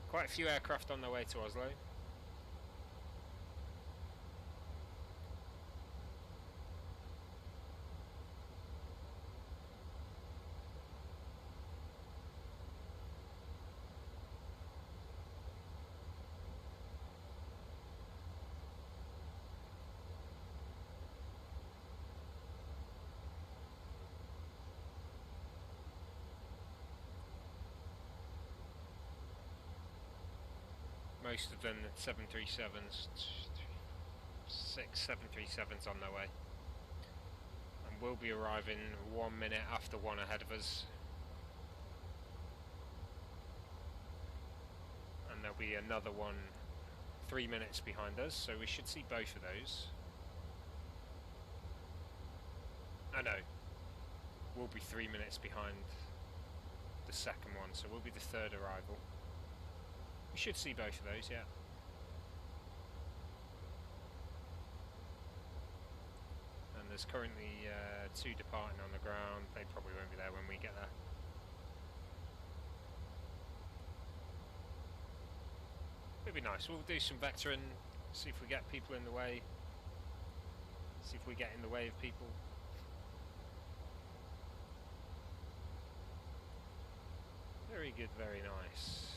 D: Quite a few aircraft on their way to Oslo. Most of them 737s, 6 737s on their way, and we'll be arriving 1 minute after one ahead of us, and there'll be another one 3 minutes behind us, so we should see both of those. I know. We'll be 3 minutes behind the second one, so we'll be the third arrival. We should see both of those, yeah. And there's currently 2 departing on the ground. They probably won't be there when we get there. It'll be nice. We'll do some vectoring, see if we get people in the way. See if we get in the way of people. Very good, very nice.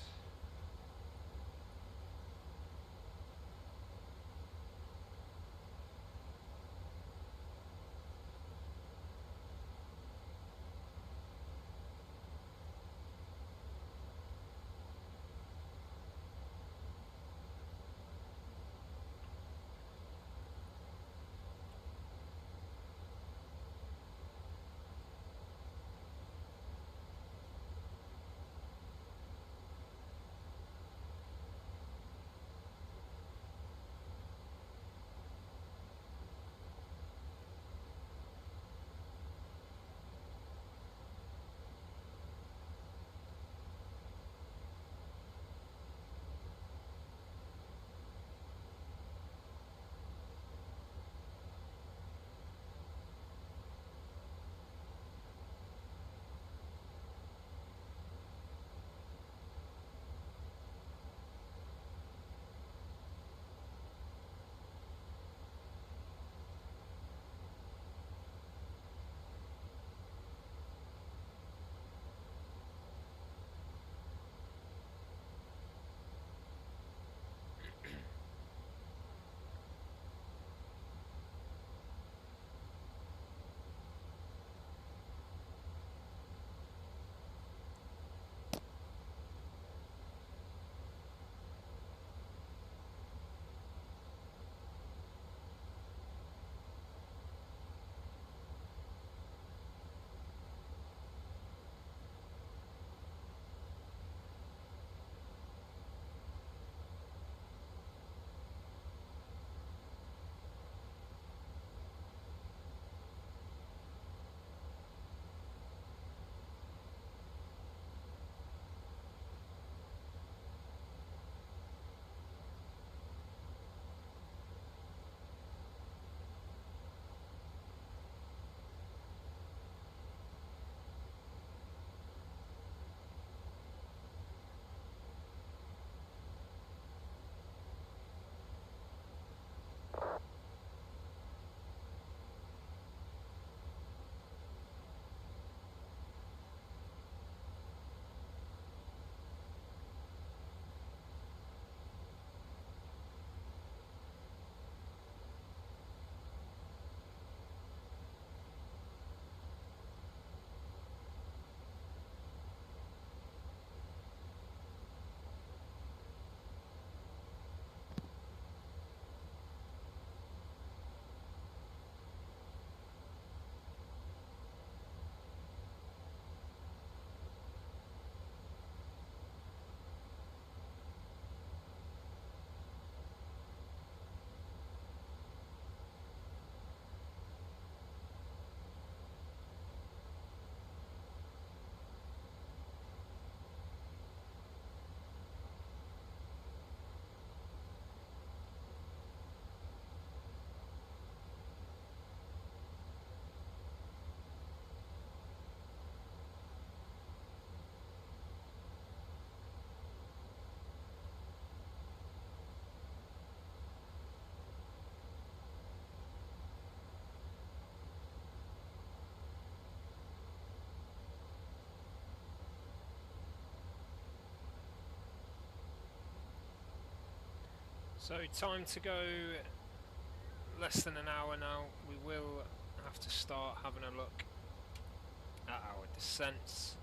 D: So time to go, less than an hour now. We will have to start having a look at our descents.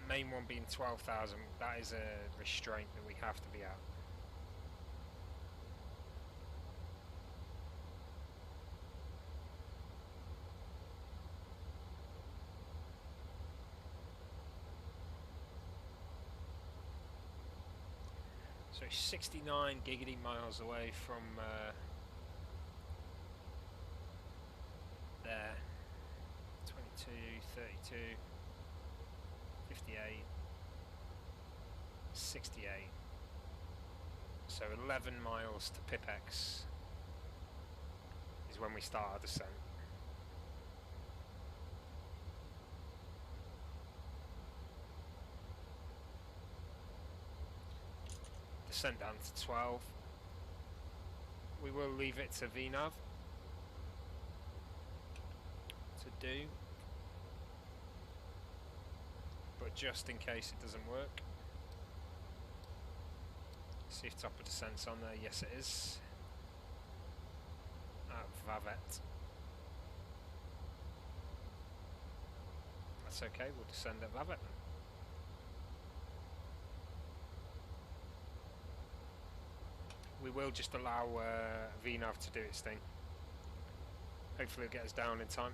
D: Main one being 12,000, that is a restraint that we have to be at. So 69 gigabyte miles away from 32, 58, 68. So 11 miles to Pipex is when we start our descent. Descent down to 12. We will leave it to VNAV to do, but just in case it doesn't work. See if top of descent's on there. Yes, it is. At Vavet. That's okay, we'll descend at Vavet then. We will just allow VNAV to do its thing. Hopefully it'll get us down in time.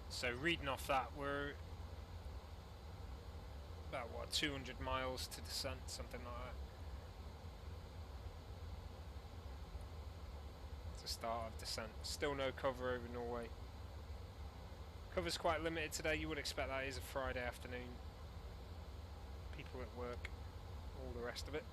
D: So reading off that, we're about, what, 200 miles to descent, something like that. It's the start of descent. Still no cover over Norway. Cover's quite limited today. You would expect that. It is a Friday afternoon. People at work, all the rest of it.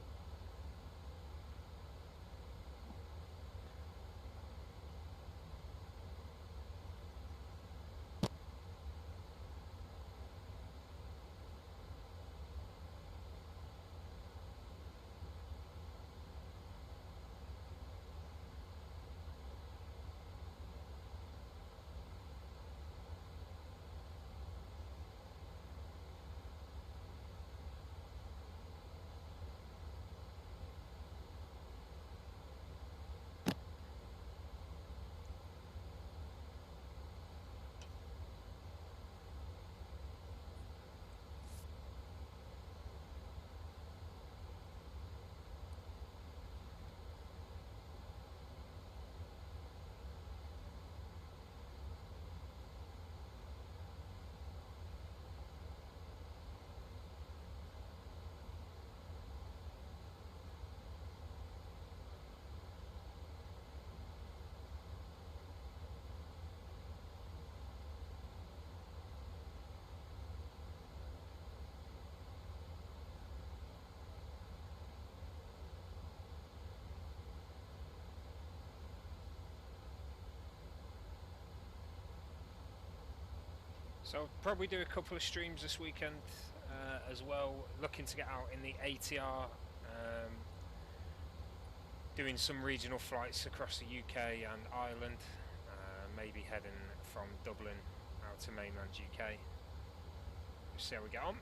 D: So I'll probably do a couple of streams this weekend as well, looking to get out in the ATR, doing some regional flights across the UK and Ireland, maybe heading from Dublin out to mainland UK. We'll see how we get on.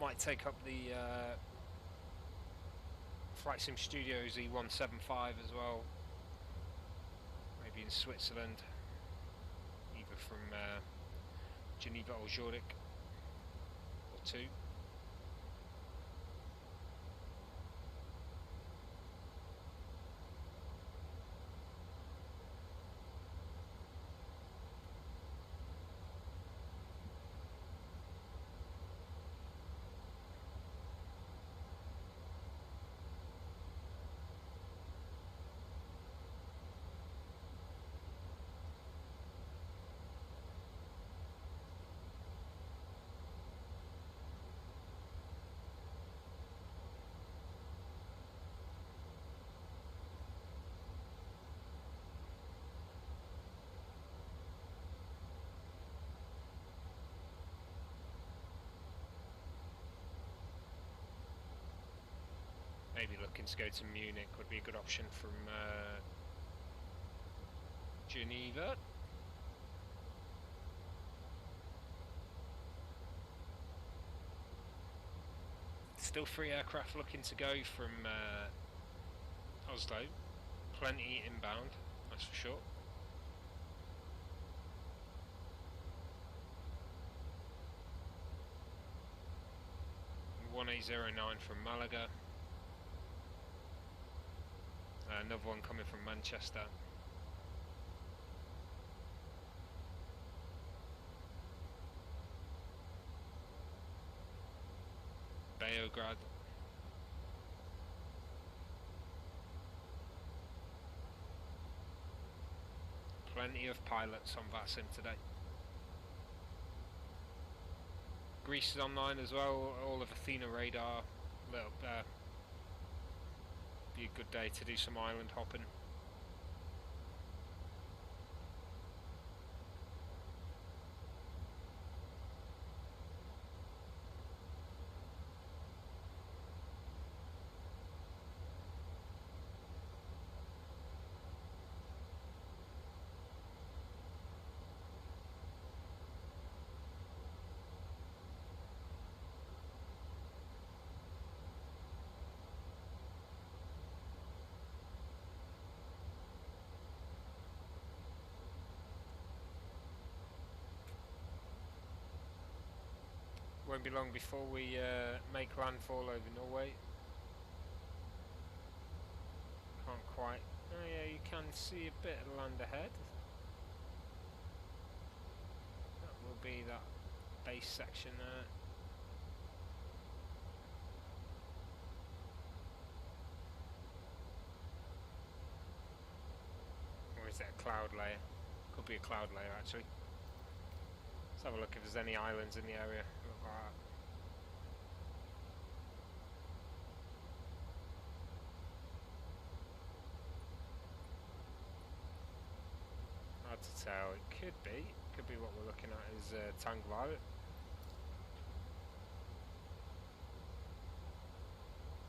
D: Might take up the Flight Sim Studios E175 as well, maybe in Switzerland, either from Geneva or Zurich, or two. Maybe looking to go to Munich would be a good option from Geneva. Still 3 aircraft looking to go from Oslo. Plenty inbound, that's for sure. And 1809 from Malaga. Another one coming from Manchester. Beograd. Plenty of pilots on VATSIM today. Greece is online as well, all of Athena radar. Little be a good day to do some island hopping. Won't be long before we make landfall over Norway. Can't quite. Oh yeah, you can see a bit of land ahead. That will be that base section there. Or is it a cloud layer? Could be a cloud layer actually. Let's have a look if there's any islands in the area. Look like that. Hard to tell. It could be. Could be what we're looking at is Tangvile.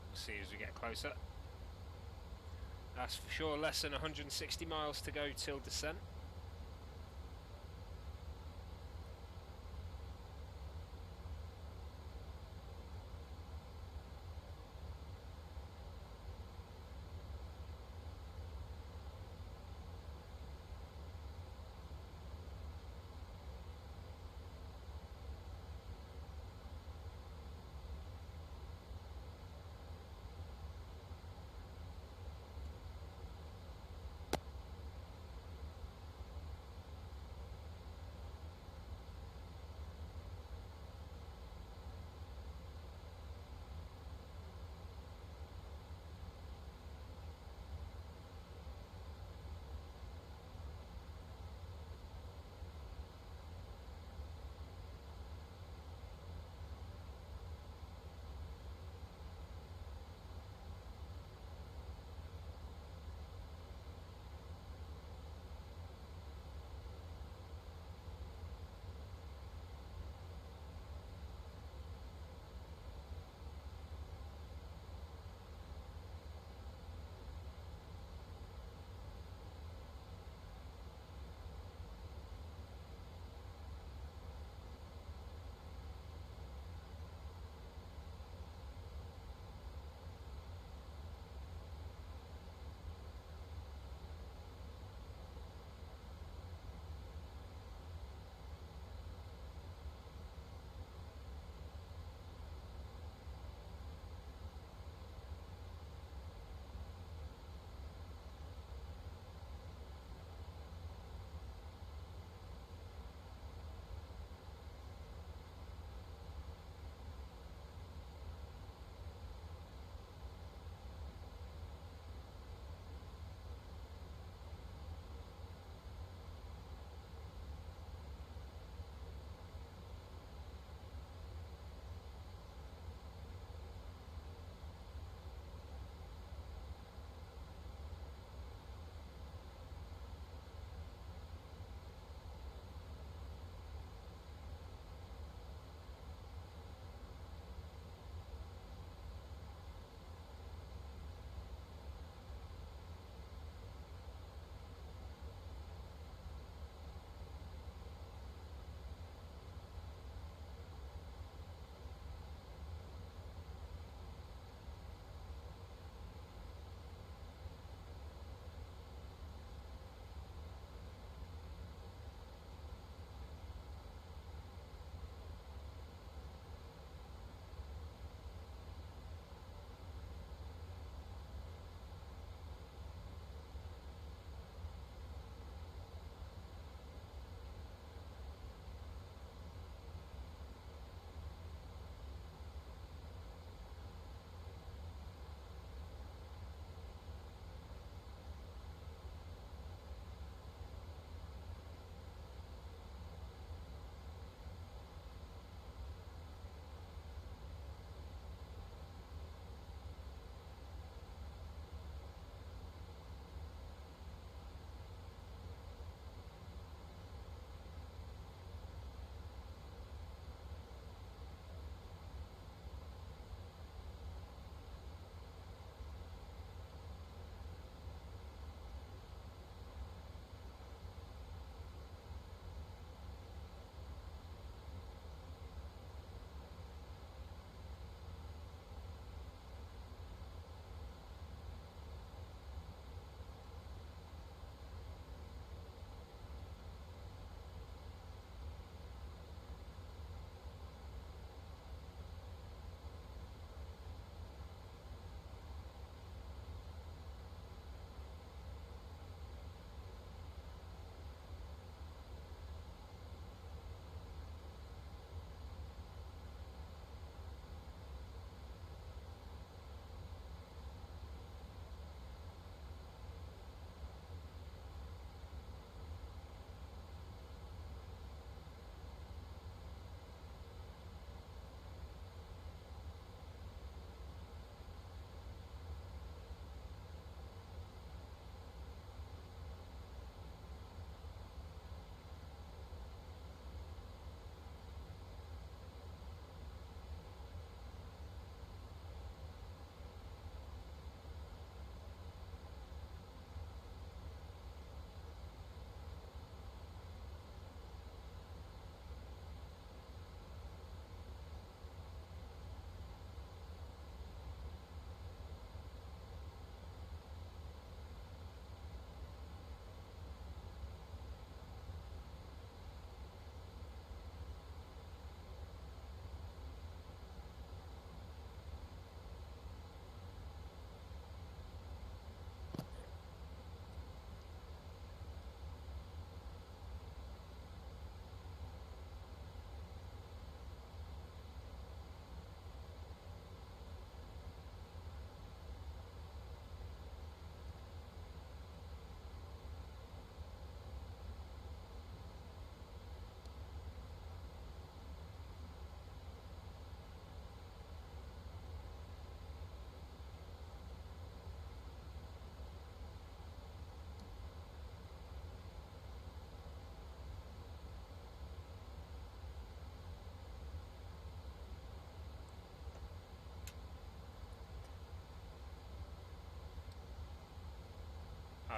D: We'll see as we get closer. That's for sure less than 160 miles to go till descent.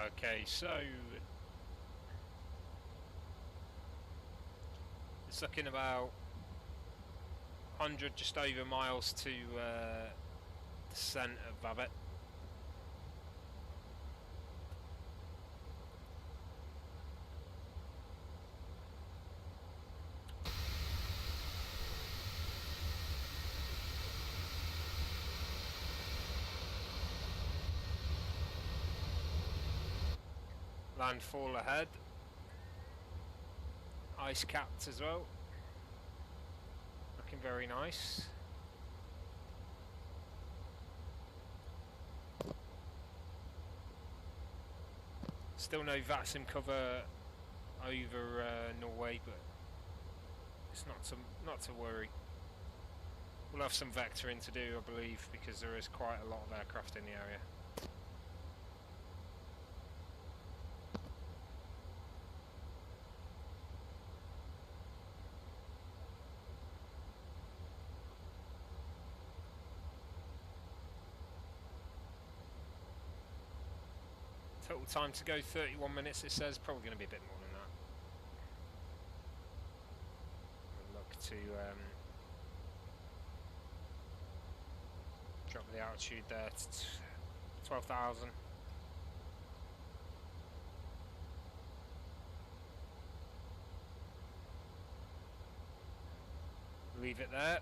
D: Okay, so it's looking about 100, just over miles to the centre of it. Landfall ahead. Ice capped as well. Looking very nice. Still no VATSIM cover over Norway, but it's not to worry. We'll have some vectoring to do, I believe, because there is quite a lot of aircraft in the area. Total time to go 31 minutes, it says. Probably going to be a bit more than that. We'll look to drop the altitude there to 12,000. Leave it there.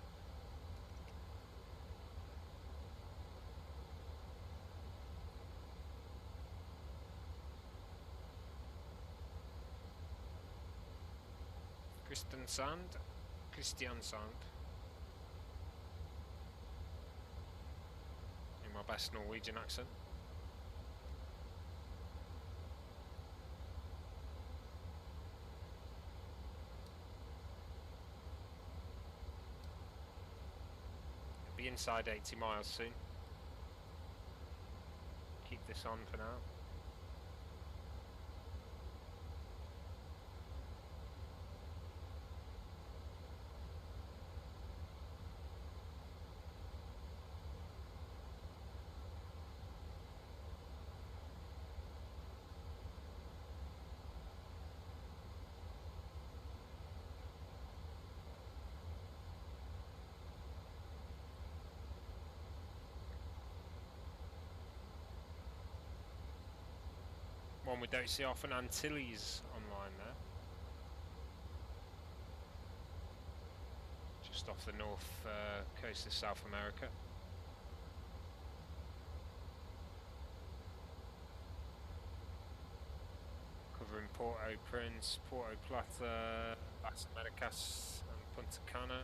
D: Christian Sand. In my best Norwegian accent. It'll be inside 80 miles soon. Keep this on for now. One we don't see often, Antilles online there. Just off the north coast of South America. Covering Port-au-Prince, Porto Plata, Las Americas and Punta Cana.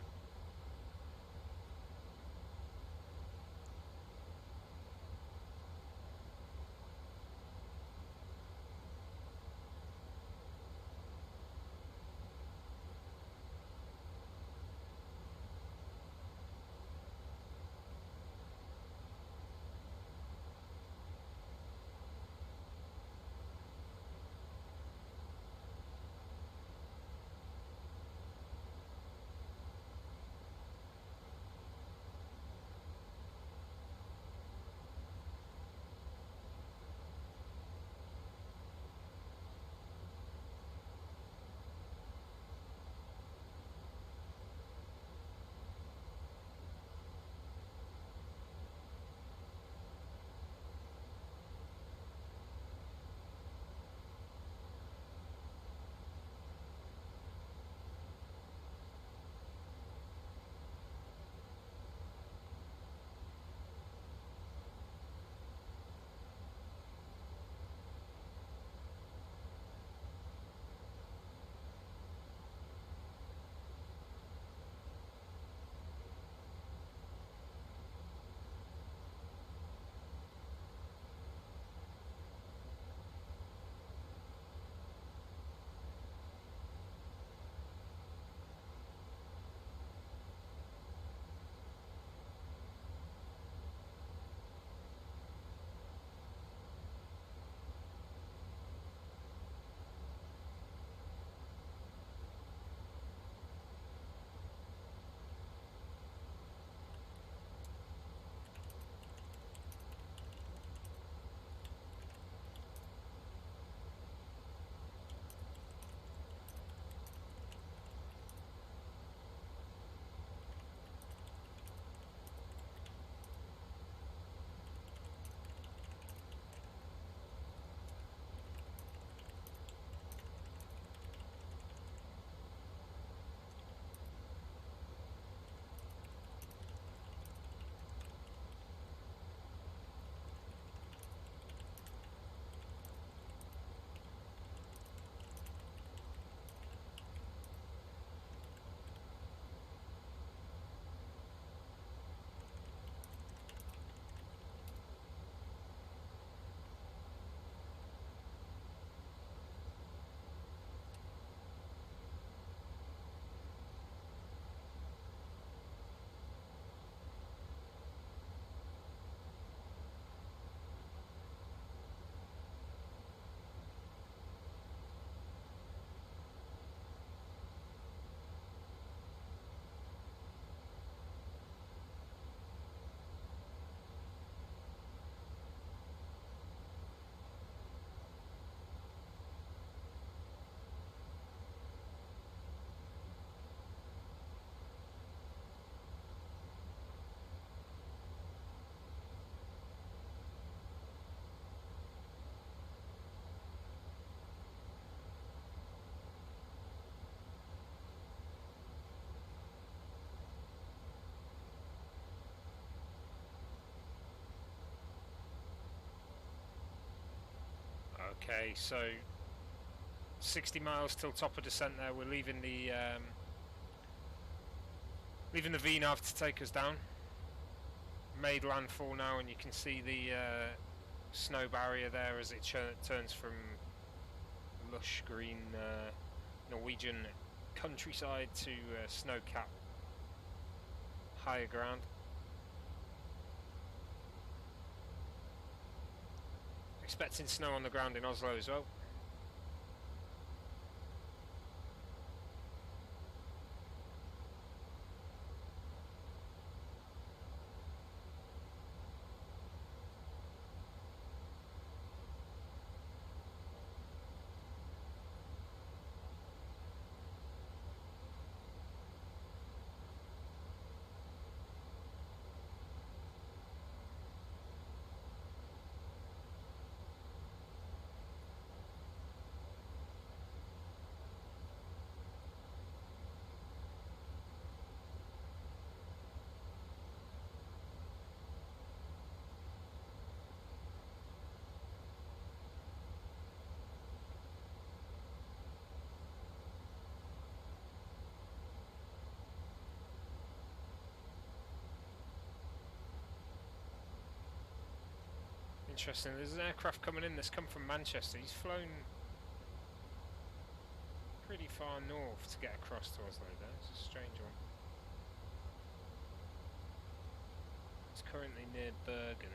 D: Okay, so 60 miles till top of descent there. We're leaving the VNAV to take us down. Made landfall now, and you can see the snow barrier there as it turns from lush green Norwegian countryside to snow-capped higher ground. Expecting snow on the ground in Oslo as well. Interesting, there's an aircraft coming in that's come from Manchester. He's flown pretty far north to get across to Oslo there. It's a strange one. It's currently near Bergen.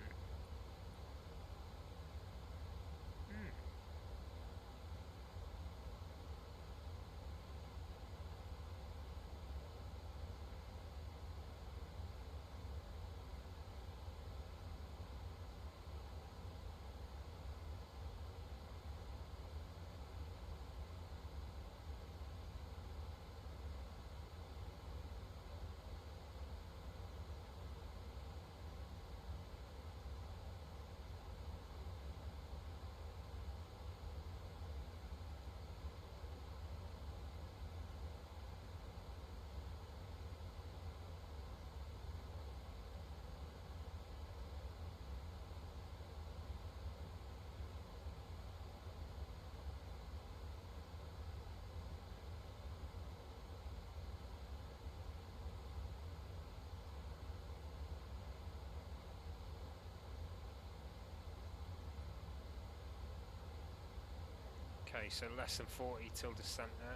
D: Okay, so less than 40 till descent there.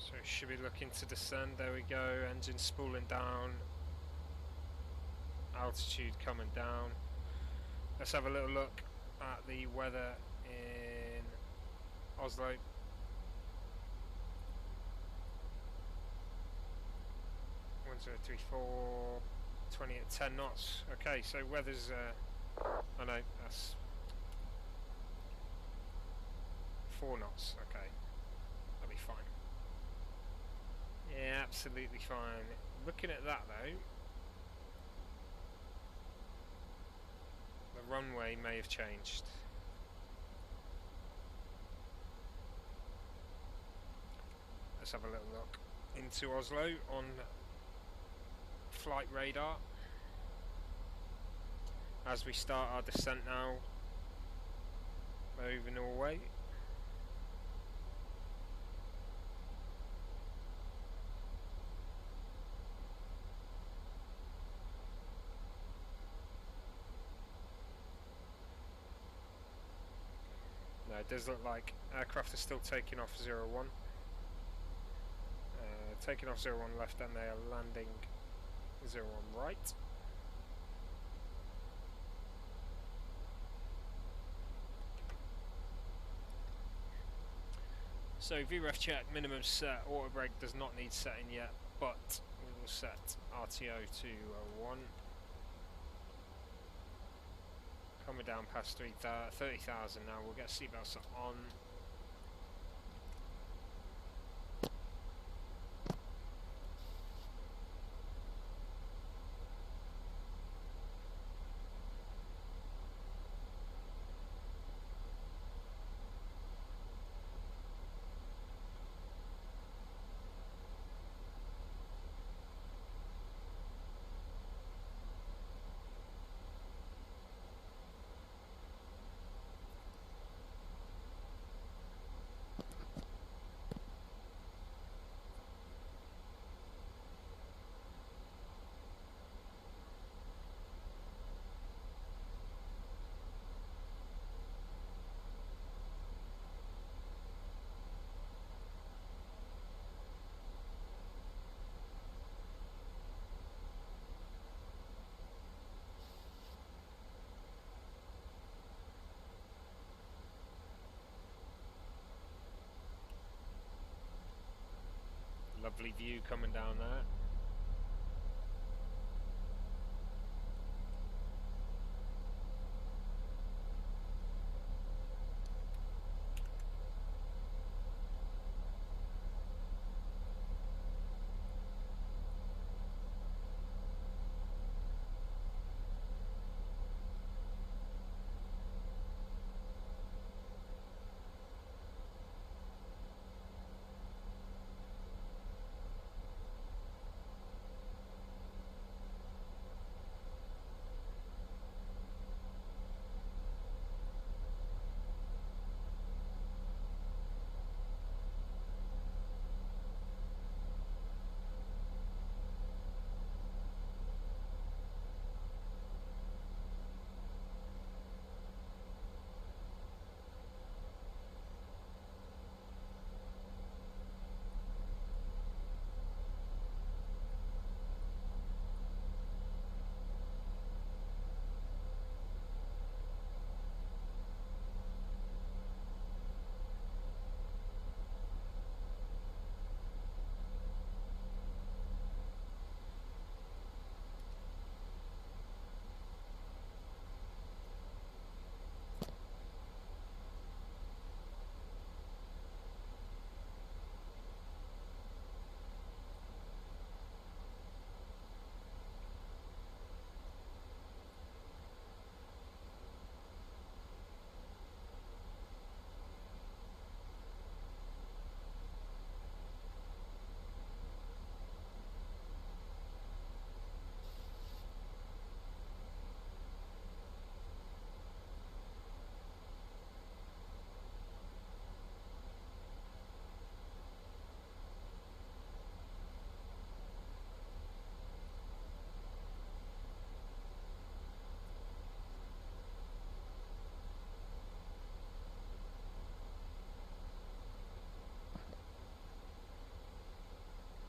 D: So it should be looking to descend. There we go. Engine spooling down. Altitude coming down. Let's have a little look at the weather in Oslo. 1034, 20 at 10 knots. Okay, so weather's I know that's 4 knots. Okay, that'll be fine. Yeah, absolutely fine. Looking at that though, the runway may have changed. Let's have a little look into Oslo on flight radar as we start our descent now over Norway. No, it does look like aircraft are still taking off 01. Taking off 01 left and they are landing 01 right. So VREF check, minimum set, auto brake does not need setting yet, but we will set RTO to 1. Coming down past 30,000 now, we'll get seatbelts on. Lovely view coming down there.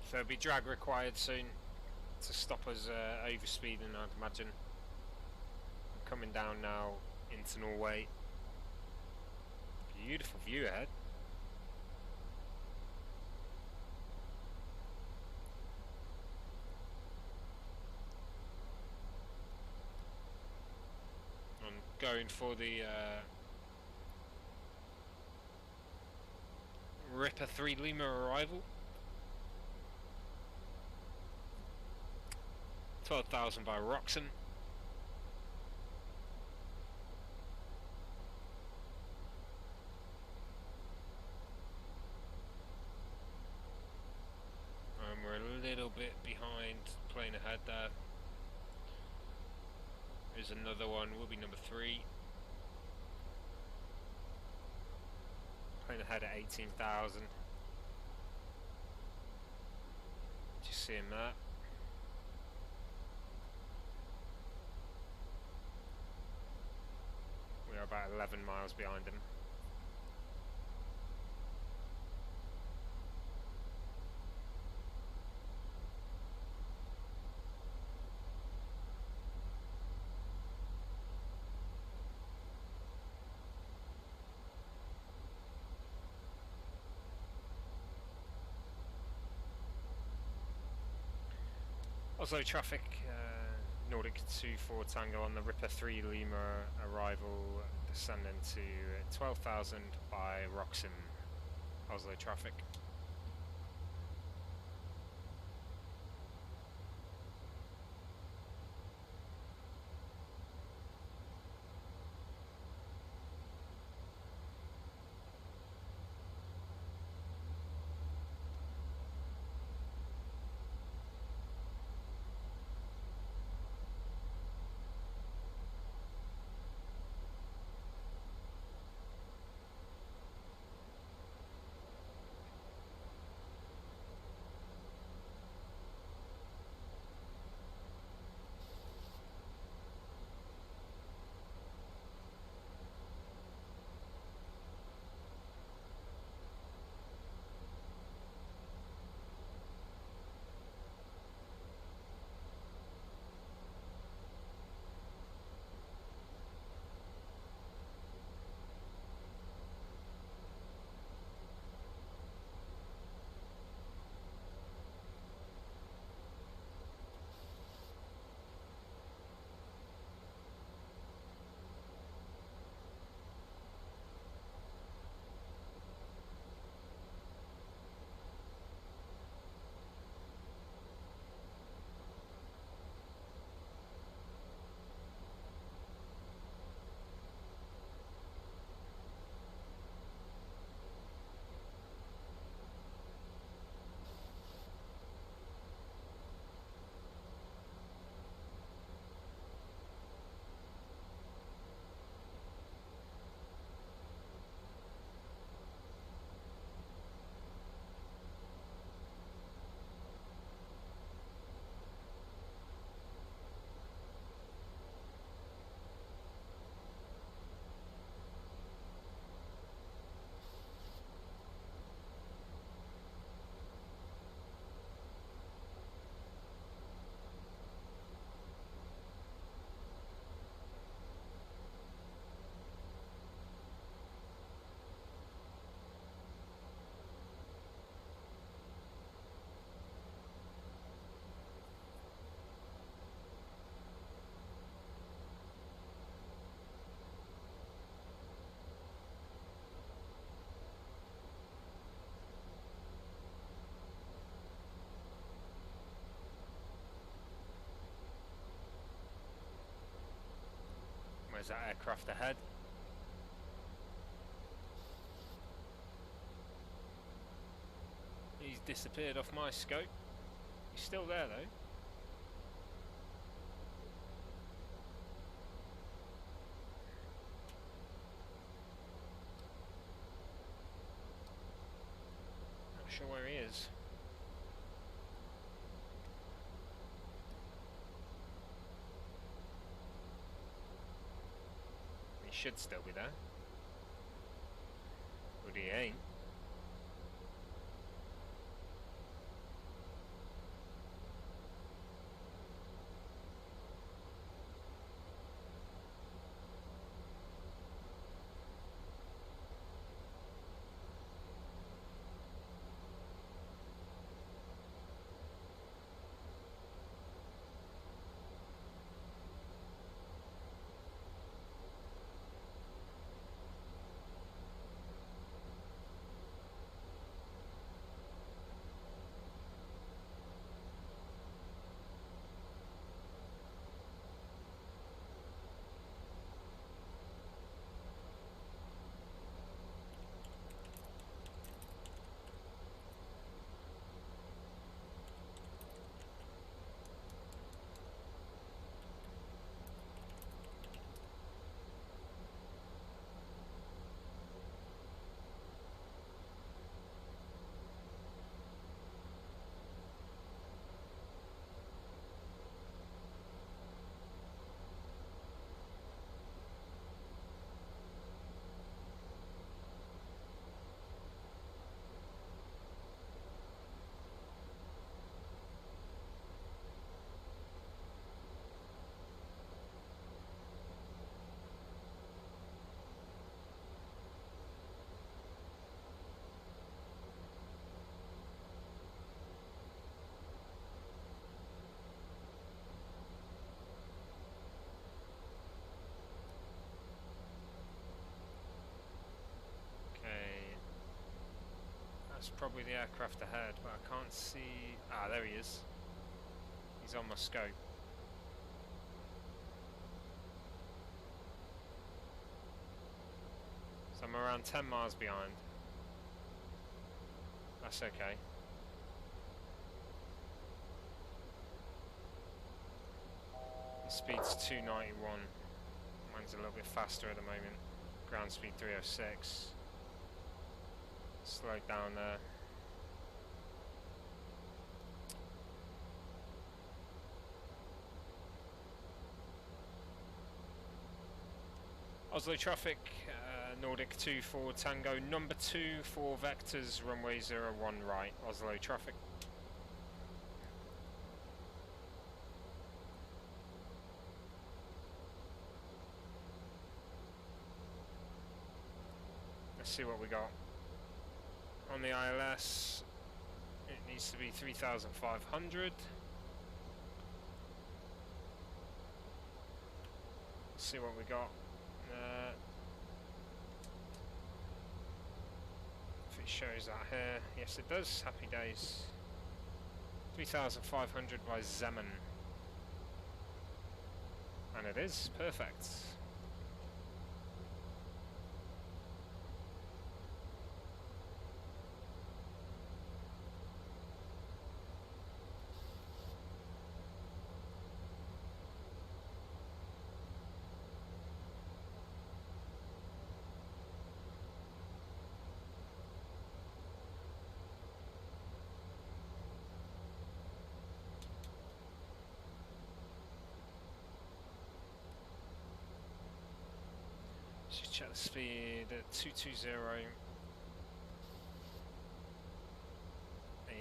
D: So there'll be drag required soon to stop us overspeeding, I'd imagine. I'm coming down now into Norway. Beautiful view ahead. I'm going for the Ripper 3 Lima arrival. 12,000 by Roxon. And we're a little bit behind, playing ahead there. There's another one, will be number 3. Playing ahead at 18,000. Just seeing that. We are about 11 miles behind him. Oslo traffic, Nordic 24 Tango on the Ripper 3 Lima arrival, descending to 12,000 by Roxon, Oslo traffic. Where's that aircraft ahead? He's disappeared off my scope. He's still there though. Not sure where he is. Should still be there, but he ain't. That's probably the aircraft ahead, but I can't see... Ah, there he is. He's on my scope. So I'm around 10 miles behind. That's okay. The speed's 291. Mine's a little bit faster at the moment. Ground speed 306. Slowed down there. Oslo traffic, Nordic 24 Tango, number 2 for vectors, runway 01 right, Oslo traffic. Let's see what we got. On the ILS, it needs to be 3,500. Let's see what we got. If it shows that here, yes it does, happy days. 3,500 by Zeman. And it is, perfect. Just check the speed at 220.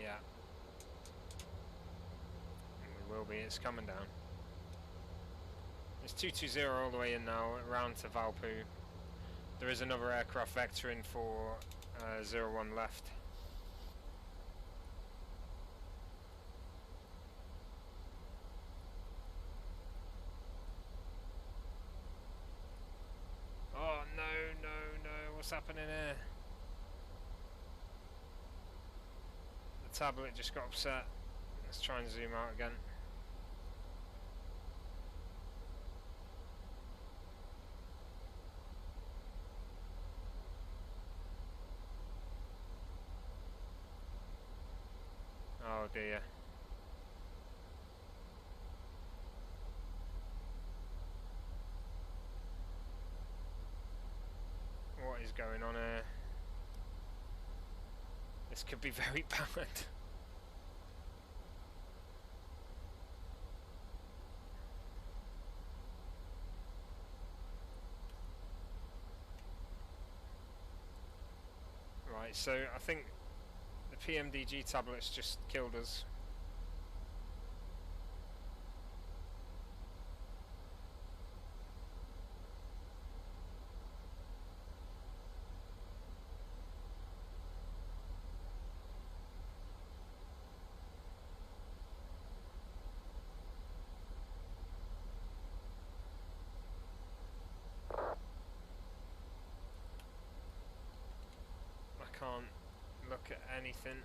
D: Yeah. We will be, it's coming down. It's 220 all the way in now, round to Valpo. There is another aircraft vectoring for 01 left. Oh no, no, no, what's happening here? The tablet just got upset. Let's try and zoom out again. Oh dear. What is going on here? This could be very bad. Right, so I think the PMDG tablets just killed us. I can't look at anything.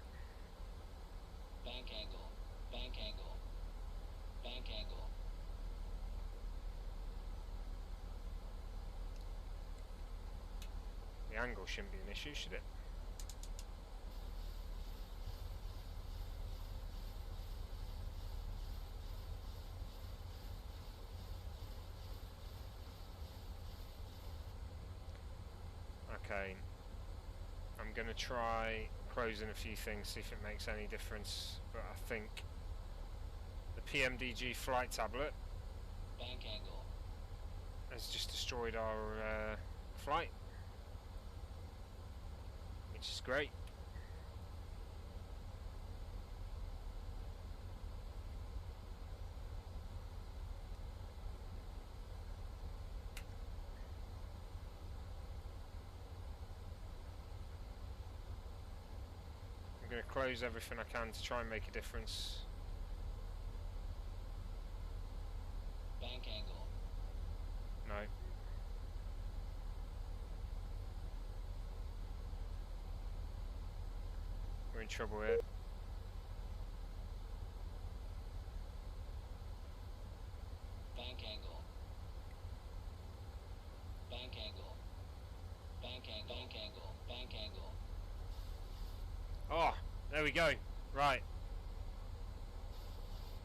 K: Bank angle, bank angle, bank angle.
D: The angle shouldn't be an issue, should it? Okay. I'm going to try closing a few things, see if it makes any difference, but I think the PMDG flight tablet
K: Bank angle.
D: has just destroyed our flight, which is great. I'm going to close everything I can to try and make a difference.
K: Bank angle.
D: No. trouble here.
K: Bank angle. Bank angle. Bank angle. Bank angle. Bank angle.
D: Oh, there we go. Right.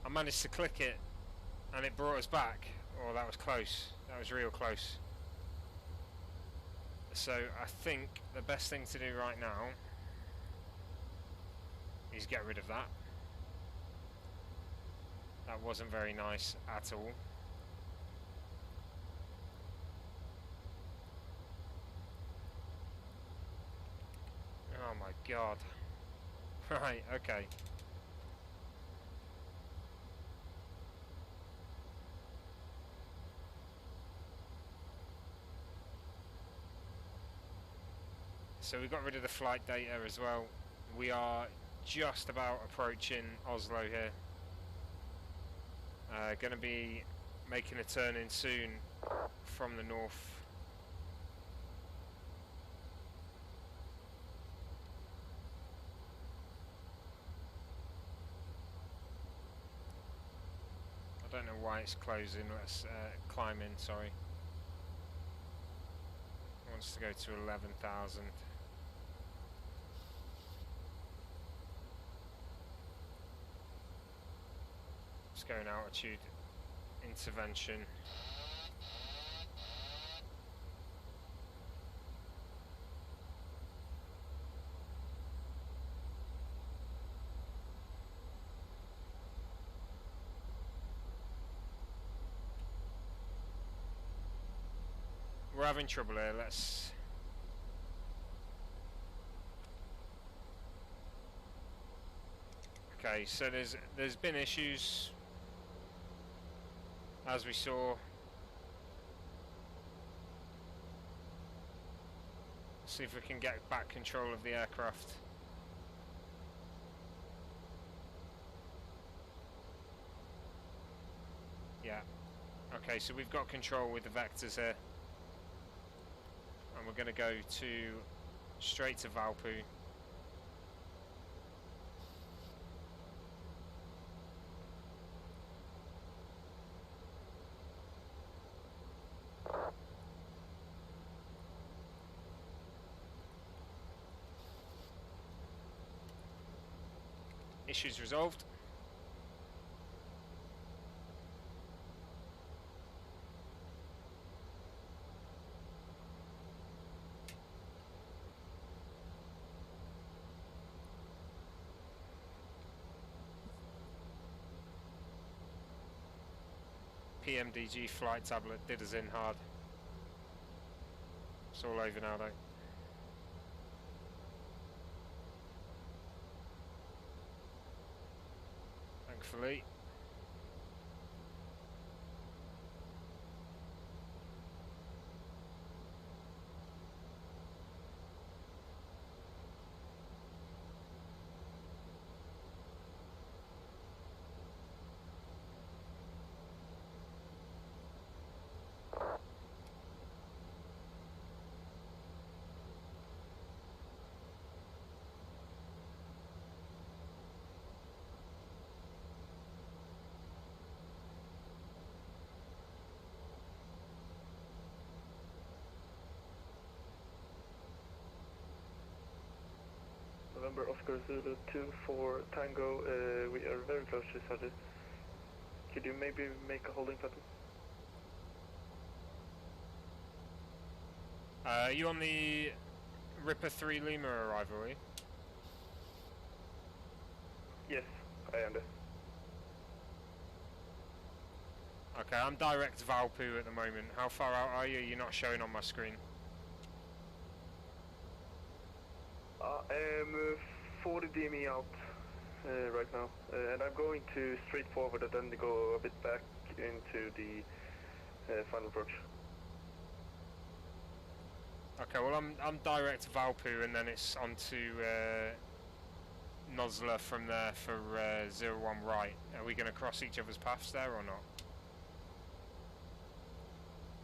D: I managed to click it and it brought us back. Oh, that was close. That was real close. So I think the best thing to do right now is get rid of that. That wasn't very nice at all. Oh my god. Right, okay. So we got rid of the flight data as well. We are just about approaching Oslo here. Going to be making a turn in soon from the north. I don't know why it's closing. Let's climb in, sorry. It wants to go to 11,000. Let's go in altitude intervention. We're having trouble here, let's... Okay, so there's been issues, as we saw. See if we can get back control of the aircraft. Yeah. Okay, so we've got control with the vectors here. And we're going to go straight to Valpo. Issues resolved. PMDG flight tablet did us in hard. It's all over now though. Thankfully.
F: November Oscar Zulu 2 for Tango, we are very close to each other. Could you maybe make a holding pattern?
D: Are you on the Ripper 3 Lima arrival, are you?
F: Yes, I am there.
D: Okay, I'm direct Valpo at the moment. How far out are you? You're not showing on my screen.
F: I am 40 dm out right now, and I'm going to straight forward and then go a bit back into the final approach.
D: Okay, well I'm direct Valpo and then it's onto Nosla from there for 01 right. Are we going to cross each other's paths there or not?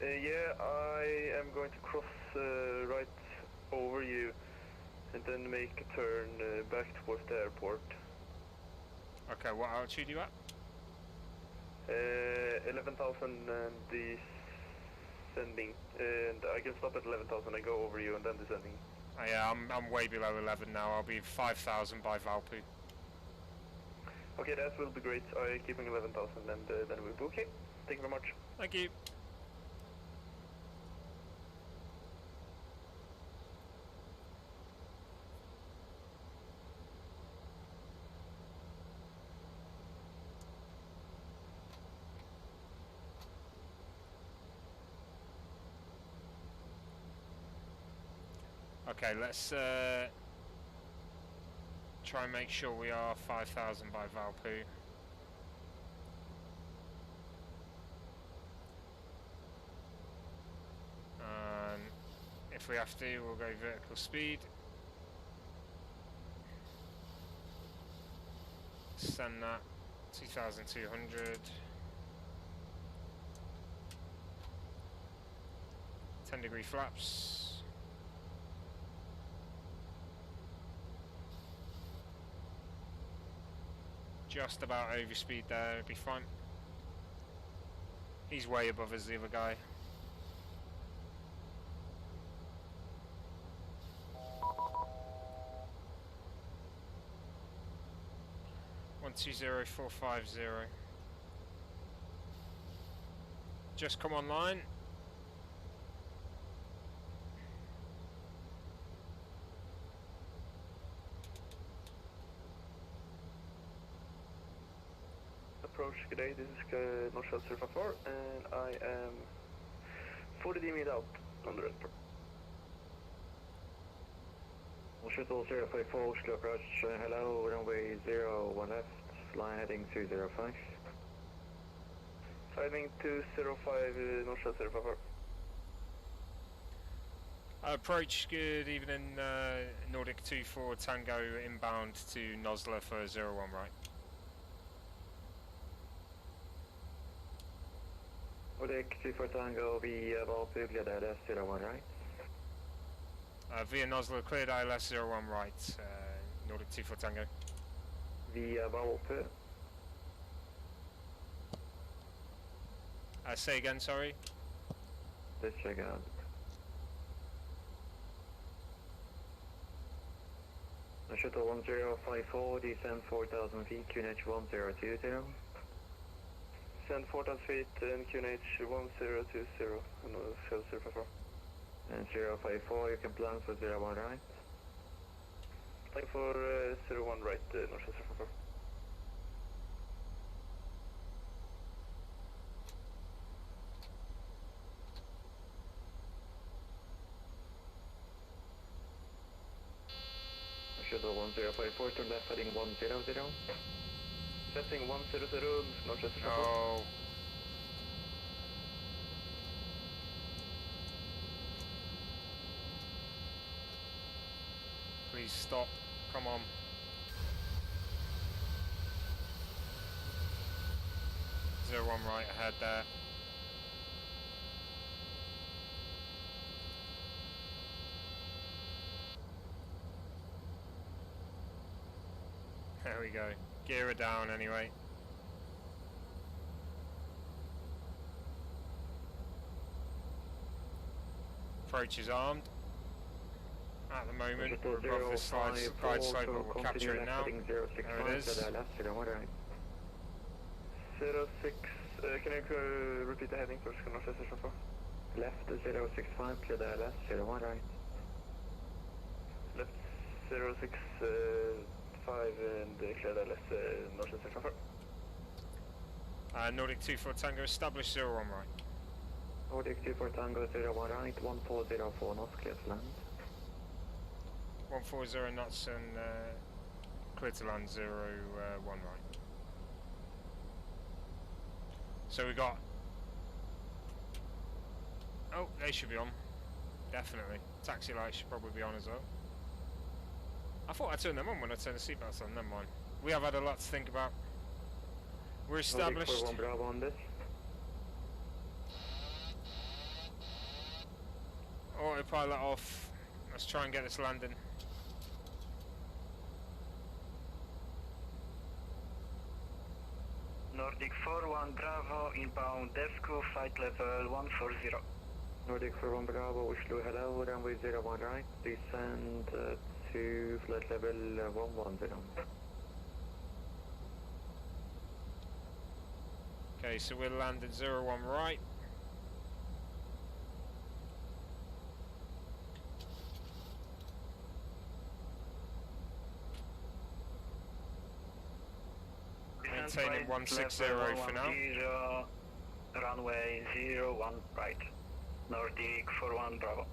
F: Yeah, I am going to cross right over you and then make a turn back towards the airport.
D: Okay, what altitude are you at?
F: 11,000 and descending, and I can stop at 11,000 and go over you and then descending.
D: Oh, yeah, I'm way below 11 now. I'll be 5,000 by Valpo.
F: Okay, that will be great. I'm keeping 11,000 and then we'll be okay. Thank you very much.
D: Thank you. Okay, let's try and make sure we are 5,000 by Valpo. And if we have to, we'll go vertical speed. Send that 2,200. 10-degree flaps. Just about overspeed there, it'll be fine. He's way above us, the other guy. One 20450. Just come online.
F: Approach, good day, this is North South 054 and I am 40 dm out on the airport.
B: Shuttle 054, Oslo approach, hello, runway 01 left, line heading 205.
F: Heading 205, North South 054.
D: Approach, good evening, Nordic 24 Tango inbound to Oslo for 01 right.
B: Nordic 24 Tango via Valpo, cleared ILS 01 right.
D: Via Oslo, cleared ILS 01 right, Nordic 24 Tango.
B: Via Valpo.
D: Say again, sorry.
B: Let's check out. Shuttle 1054, descend 4,000 feet, QNH 1020.
F: Send 4,000 feet and QNH 1020, and Shell 054.
B: And 054, you can plan for 01 right.
F: Plan for 01 right, North Shell 054.
B: Shuttle 1054, turn left heading 100.
F: Setting 100, North Shell 054.
D: Oh. Please stop, come on. Zero one right ahead there. There we go. Gear her down anyway. Approach is armed. At the moment, we're above the side slope, but we'll capture it now. There it is.
F: 06, can you repeat the heading first? North Shell 054.
B: Left 065, clear the ILS 01 right.
F: Left 065 and clear the LS North Shell 054.
D: Nordic 24 Tango, establish 01 right.
B: Nordic 24 Tango 01 right, 1404 knots, clear to land.
D: 140 knots and clear to land 01 right. So we got... Oh, they should be on. Definitely. Taxi lights should probably be on as well. I thought I turned them on when I turned the seatbelts on, never mind. We have had a lot to think about. We're established.
B: Nordic 41 Bravo on this.
D: Autopilot off. Let's try and get this landing.
J: Nordic 41 Bravo, inbound Desco, flight level 140.
B: Nordic 41 Bravo, Oslo, hello, runway 01 right, descend to flight level 110.
D: Okay, so we'll land at 01 right. Maintaining 160 for now.
J: Runway 01 right. Nordic 41 Bravo.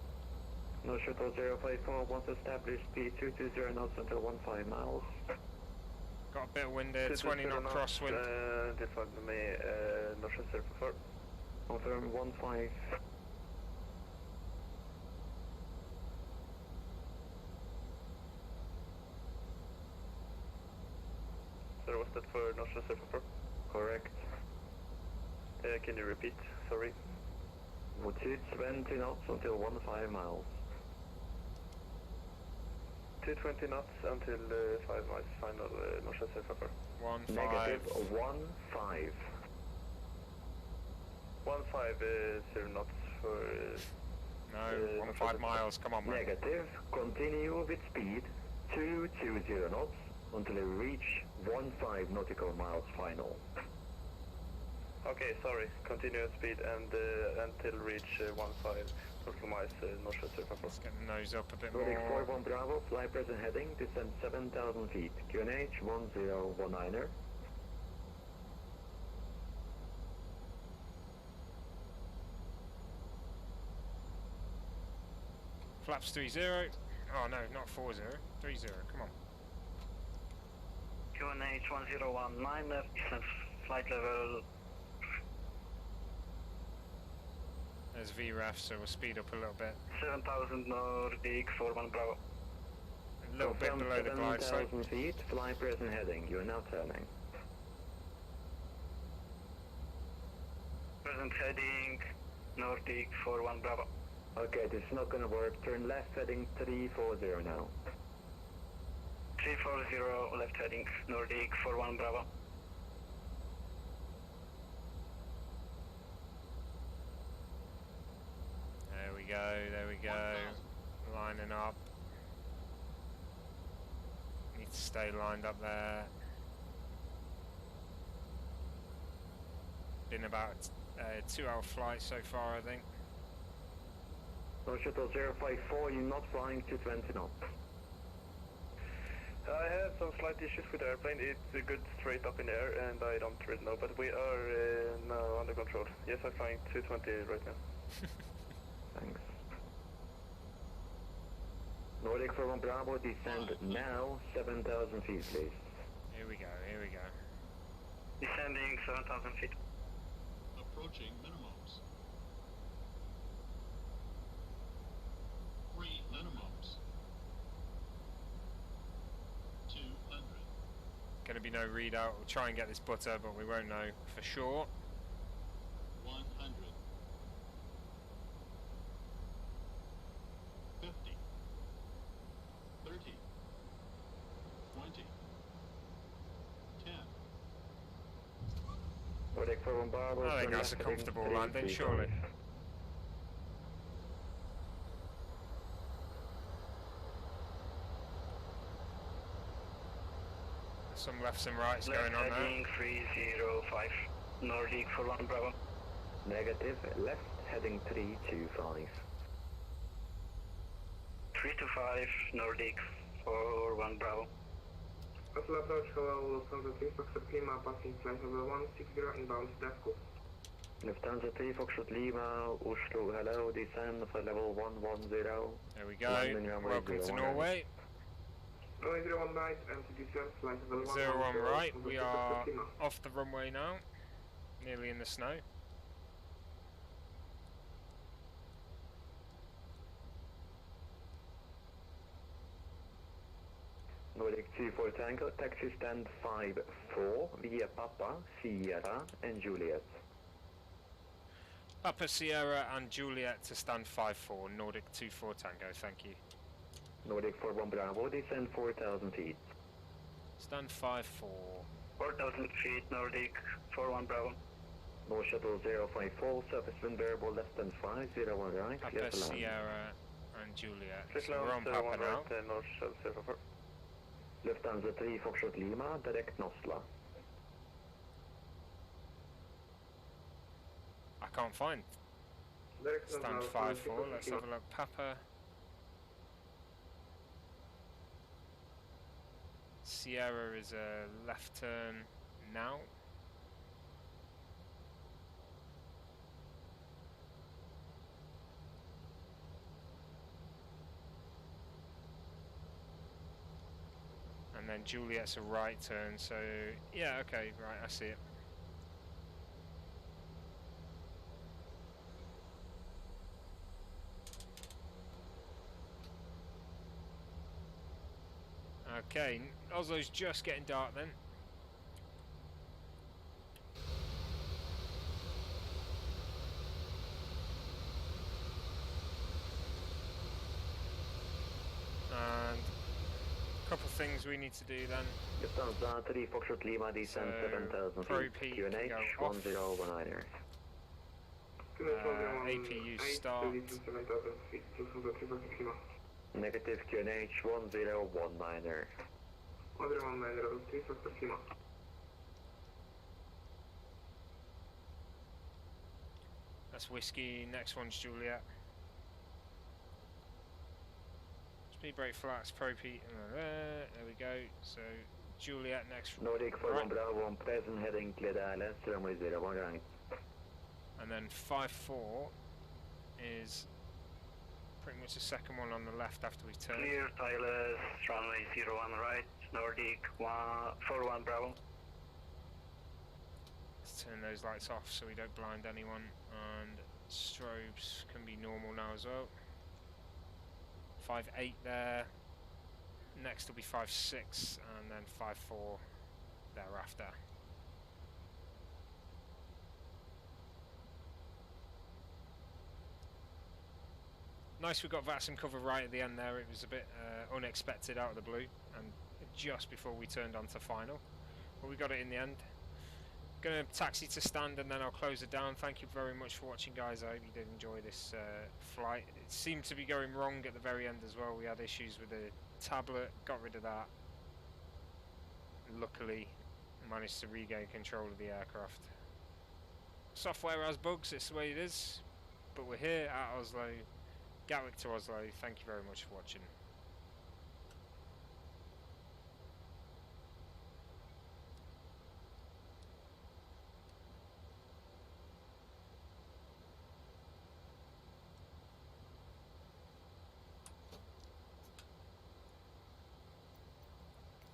B: No shuttle 054, once established, speed 220 knots until 15 miles.
D: Got a bit of wind there, 20 knot crosswind.
F: Deltagande med norska 044.
B: Confirm 15.
F: So was that for norska 044?
B: Correct.
F: Can you repeat? Sorry.
B: 220 knots until 15 miles.
F: 220 knots until 5 miles, final norska 044.
D: 15.
B: Negative 15.
F: 0 knots for...
D: no, 15 miles, come on man.
B: Negative, continue with speed 220 knots until you reach 15 nautical miles final.
F: Okay, sorry, continue at speed and until reach 15 nautical miles norska 044.
D: Let's get the nose up a bit
B: Nordic
D: more.
B: 41 Bravo, fly present heading, descend 7,000 feet, QNH 1019er.
D: Flaps 30. Oh no, not 40. 30, come on.
J: QNH 1019, descent flight level.
D: There's VRAF, so we'll speed up a little bit.
J: 7,000 Nordic 41 Bravo.
D: A little bit below the glide slope.
B: 7,000 feet, fly present heading, you are now turning.
J: Present heading, Nordic 41 Bravo.
B: Okay, this is not gonna work, turn left heading 340 now.
J: 340 left heading, Nordic 41 Bravo.
D: There we go. Lining up. Need to stay lined up there. Been about a 2-hour flight so far, I think.
B: No shuttle 054, you're not flying 220 knots.
F: I had some slight issues with the airplane. It's good straight up in the air and I don't really know, but we are now under control. Yes, I'm flying 220 right now.
B: Thanks. Nordic 41 Bravo, descend now 7,000 feet, please.
D: Here we go, here we go.
J: Descending 7,000 feet.
K: Approaching minimums. 3 minimums. 200.
D: Gonna be no readout. We'll try and get this butter, but we won't know for sure.
K: 100. 50. 30. 20. 10.
B: Nordic 41 Bravo.
D: I think
B: turn
D: that's a
B: left
D: comfortable
B: heading
D: landing,
B: 335.
D: surely. Some lefts and rights going on there.
J: Heading 305, Nordic 41 Bravo.
B: Negative, left heading 325.
J: 325, Nordic 41 Bravo.
L: Oslo approach, hello, Lufthansa 3, Foxtrot Lima, passing flight level 160 inbound Dasco.
B: Lufthansa 3, Foxtrot Lima, Oslo, hello, descend for level 110.
D: There we go. Welcome to Norway.
L: Runway 01 right, and to descend flight level
D: 01
L: 110.
D: right, we are off the runway now, nearly in the snow.
B: Nordic 24 Tango, taxi stand 54 via Papa, Sierra and Juliet.
D: Papa Sierra and Juliet to stand 5-4, Nordic 24 Tango, thank you.
B: Nordic 41 Bravo, descend 4,000 feet.
D: Stand 5-4.
J: 4,000 feet, Nordic, 41 Bravo.
B: North Shuttle 054, surface wind variable less than 501 right, clear
D: Papa,
B: to land.
D: Sierra and Juliet.
F: Straight
D: So we're on
F: land,
D: Papa
F: 1
D: now.
F: right, North Shuttle 054.
B: Lufthansa 3 Foxtrot Lima, direct Oslo.
D: I can't find
L: Direct
D: stand
L: now,
D: 5-4. Let's have a look. Papa. Sierra is a left turn now. And then Juliet's a right turn, so yeah, okay, right, I see it. Okay, Oslo's just getting dark then. And a couple of things we need to do then.
B: Lufthansa 3 Foxtrot Lima, descent 7,000 feet, QNH 1019.
D: APU start.
B: Negative QNH 1019.
L: 1019,
D: That's whiskey, next one's Juliet. Speed brake flaps, pro-peat, there we go. So Juliet next.
B: Nordic 41
D: right.
B: Bravo on present heading clear ILS, runway 01 right.
D: And then 5-4 is pretty much the second one on the left after we turn.
J: Clear ILS, runway 01 right, Nordic 41 Bravo.
D: Let's turn those lights off so we don't blind anyone, and strobes can be normal now as well. 5-8 there, next will be 5-6 and then 5-4 thereafter. Nice we got VATSIM cover right at the end there. It was a bit unexpected out of the blue and just before we turned on to final, but we got it in the end. Gonna taxi to stand and then I'll close it down. Thank you very much for watching, guys. I hope you did enjoy this flight. It seemed to be going wrong at the very end as well. We had issues with the tablet, got rid of that. Luckily managed to regain control of the aircraft. Software has bugs, it's the way it is, but we're here at Oslo, Gatwick to Oslo. Thank you very much for watching.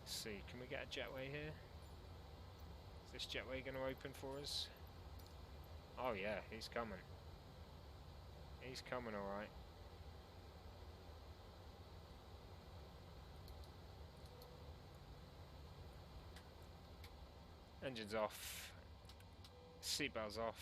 D: See, can we get a jetway here? Is this jetway going to open for us? Oh yeah, he's coming. He's coming alright. Engines off. Seatbelts off.